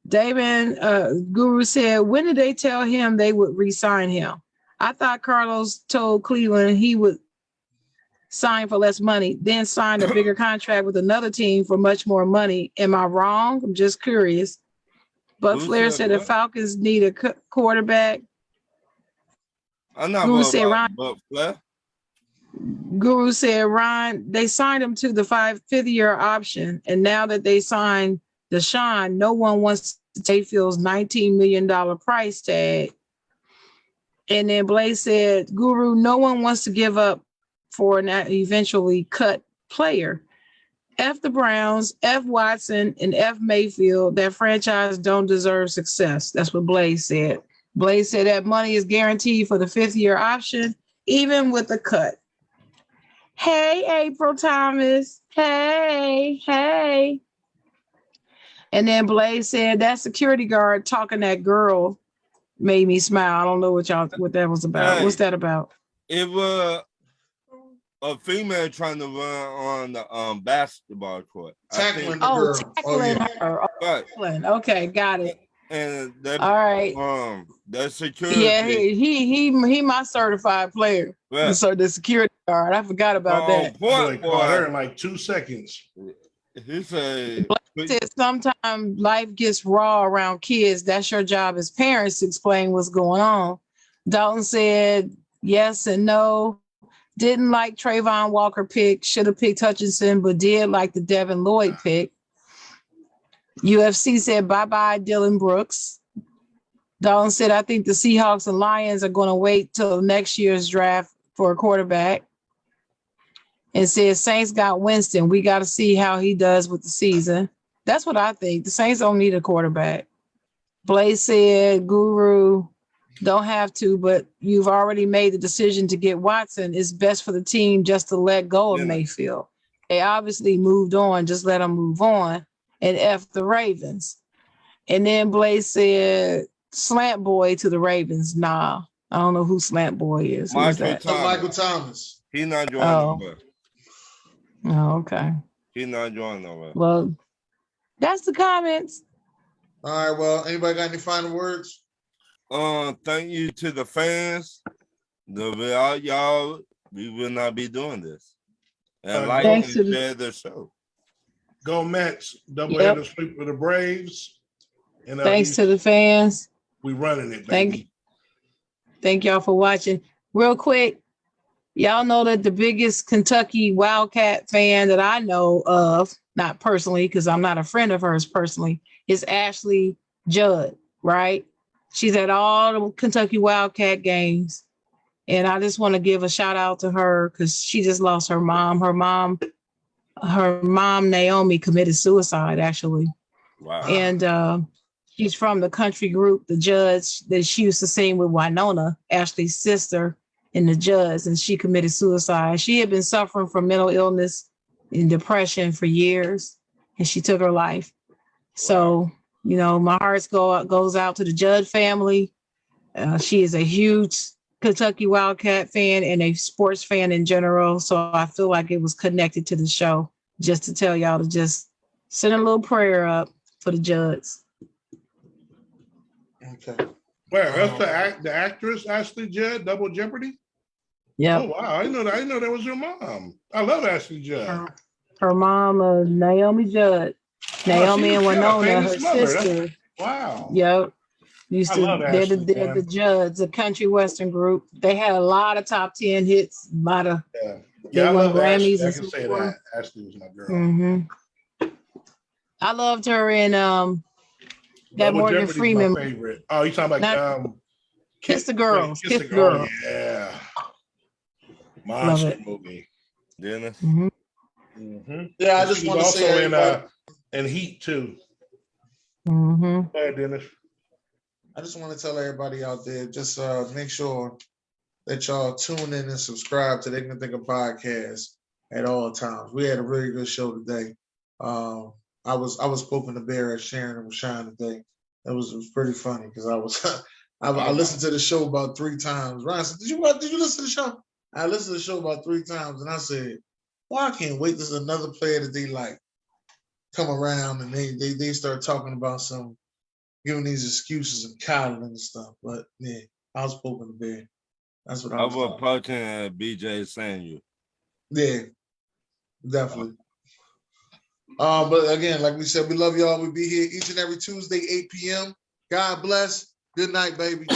David Guru said, when did they tell him they would re-sign him? I thought Carlos told Cleveland he would sign for less money, then signed a bigger contract with another team for much more money. Am I wrong? I'm just curious. But Flair said the Falcons need a quarterback. I'm not Guru said about Buck Flair. Guru said Ron, they signed him to the fifth-year option, and now that they signed Deshaun, no one wants to take Phil's $19 million price tag. And then Blaze said, Guru, no one wants to give up for an eventually cut player. F the Browns, F Watson, and F Mayfield. That franchise don't deserve success. That's what Blaze said. Blaze said that money is guaranteed for the fifth-year option, even with a cut. Hey, April Thomas. Hey. And then Blaze said that security guard talking that girl made me smile. I don't know what that was about. Hey, what's that about? It was a female trying to run on the basketball court. Tackling the girl. Tackling her. Right. Okay, got it. And that, all right. That security. Yeah, he my certified player. Right. So the security guard. I forgot about that. Boy, caught her in like 2 seconds. He said sometimes life gets raw around kids. That's your job as parents to explain what's going on. Dalton said yes and no. Didn't like Trayvon Walker pick. Should have picked Hutchinson, but did like the Devin Lloyd pick. UFC said bye-bye Dylan Brooks. Dalton said, I think the Seahawks and Lions are going to wait till next year's draft for a quarterback. And said Saints got Winston. We got to see how he does with the season. That's what I think. The Saints don't need a quarterback. Blaze said, Guru, don't have to, but you've already made the decision to get Watson. It's best for the team just to let go of Mayfield. They obviously moved on. Just let them move on. And F the Ravens. And then Blaze said, Slant Boy to the Ravens. Nah, I don't know who Slant Boy is. Michael Thomas. He's not joining us. Oh, okay. He's not joining us. Well, that's the comments. All right. Well, anybody got any final words? Thank you to the fans. Without y'all, we will not be doing this. And like and share the show. Go Mets. Double-header sweep for the Braves. And thanks to the fans. We running it, baby. Thank y'all for watching. Real quick, y'all know that the biggest Kentucky Wildcat fan that I know of, not personally, because I'm not a friend of hers personally, is Ashley Judd, right? She's at all the Kentucky Wildcat games. And I just want to give a shout out to her because she just lost her mom. Her mom, Naomi, committed suicide, actually. Wow. And she's from the country group, the Judds, that she used to sing with Winona, Ashley's sister, in the Judds, and she committed suicide. She had been suffering from mental illness and depression for years, and she took her life. So, you know, my heart goes out to the Judd family. She is a huge Kentucky Wildcat fan and a sports fan in general. So I feel like it was connected to the show just to tell y'all to just send a little prayer up for the Judds. Okay. Where? That's the actress Ashley Judd, Double Jeopardy? Yeah. Oh, wow. I know that was your mom. I love Ashley Judd. Her mom, Naomi Judd. Naomi and Winona, her sister. Wow. Yep. Used I to, love they're Ashley, the man. Judds, a country western group. They had a lot of top 10 hits, a lot of Yeah, they I won love Ashley. Grammys I and can so say forth. that. Ashley was my girl. I loved her in that Double Morgan Jeopardy's Freeman. my favorite. Oh, you talking about Not Kiss the Girls. Kiss the Girls. Girl. Yeah, Love monster it. movie. Dennis. Yeah, I And just she want was to say also everybody. in Heat too. Mm-hmm. Go ahead, Dennis. I just want to tell everybody out there, just make sure that y'all tune in and subscribe to the Ignorant Thinker podcast at all times. We had a really good show today. I was poking the bear at Sharon and Rashawn today. It was pretty funny because I listened to the show about 3 times. Ryan said, did you listen to the show? I listened to the show about 3 times and I said, well, I can't wait. This is another player that they like come around and they start talking about giving these excuses and coddling and stuff. But yeah, I was poking the bear. That's what I I was was talking. approaching BJ Samuel. Yeah, definitely. But again, like we said, we love y'all. We'll be here each and every Tuesday, 8 p.m. God bless. Good night, baby.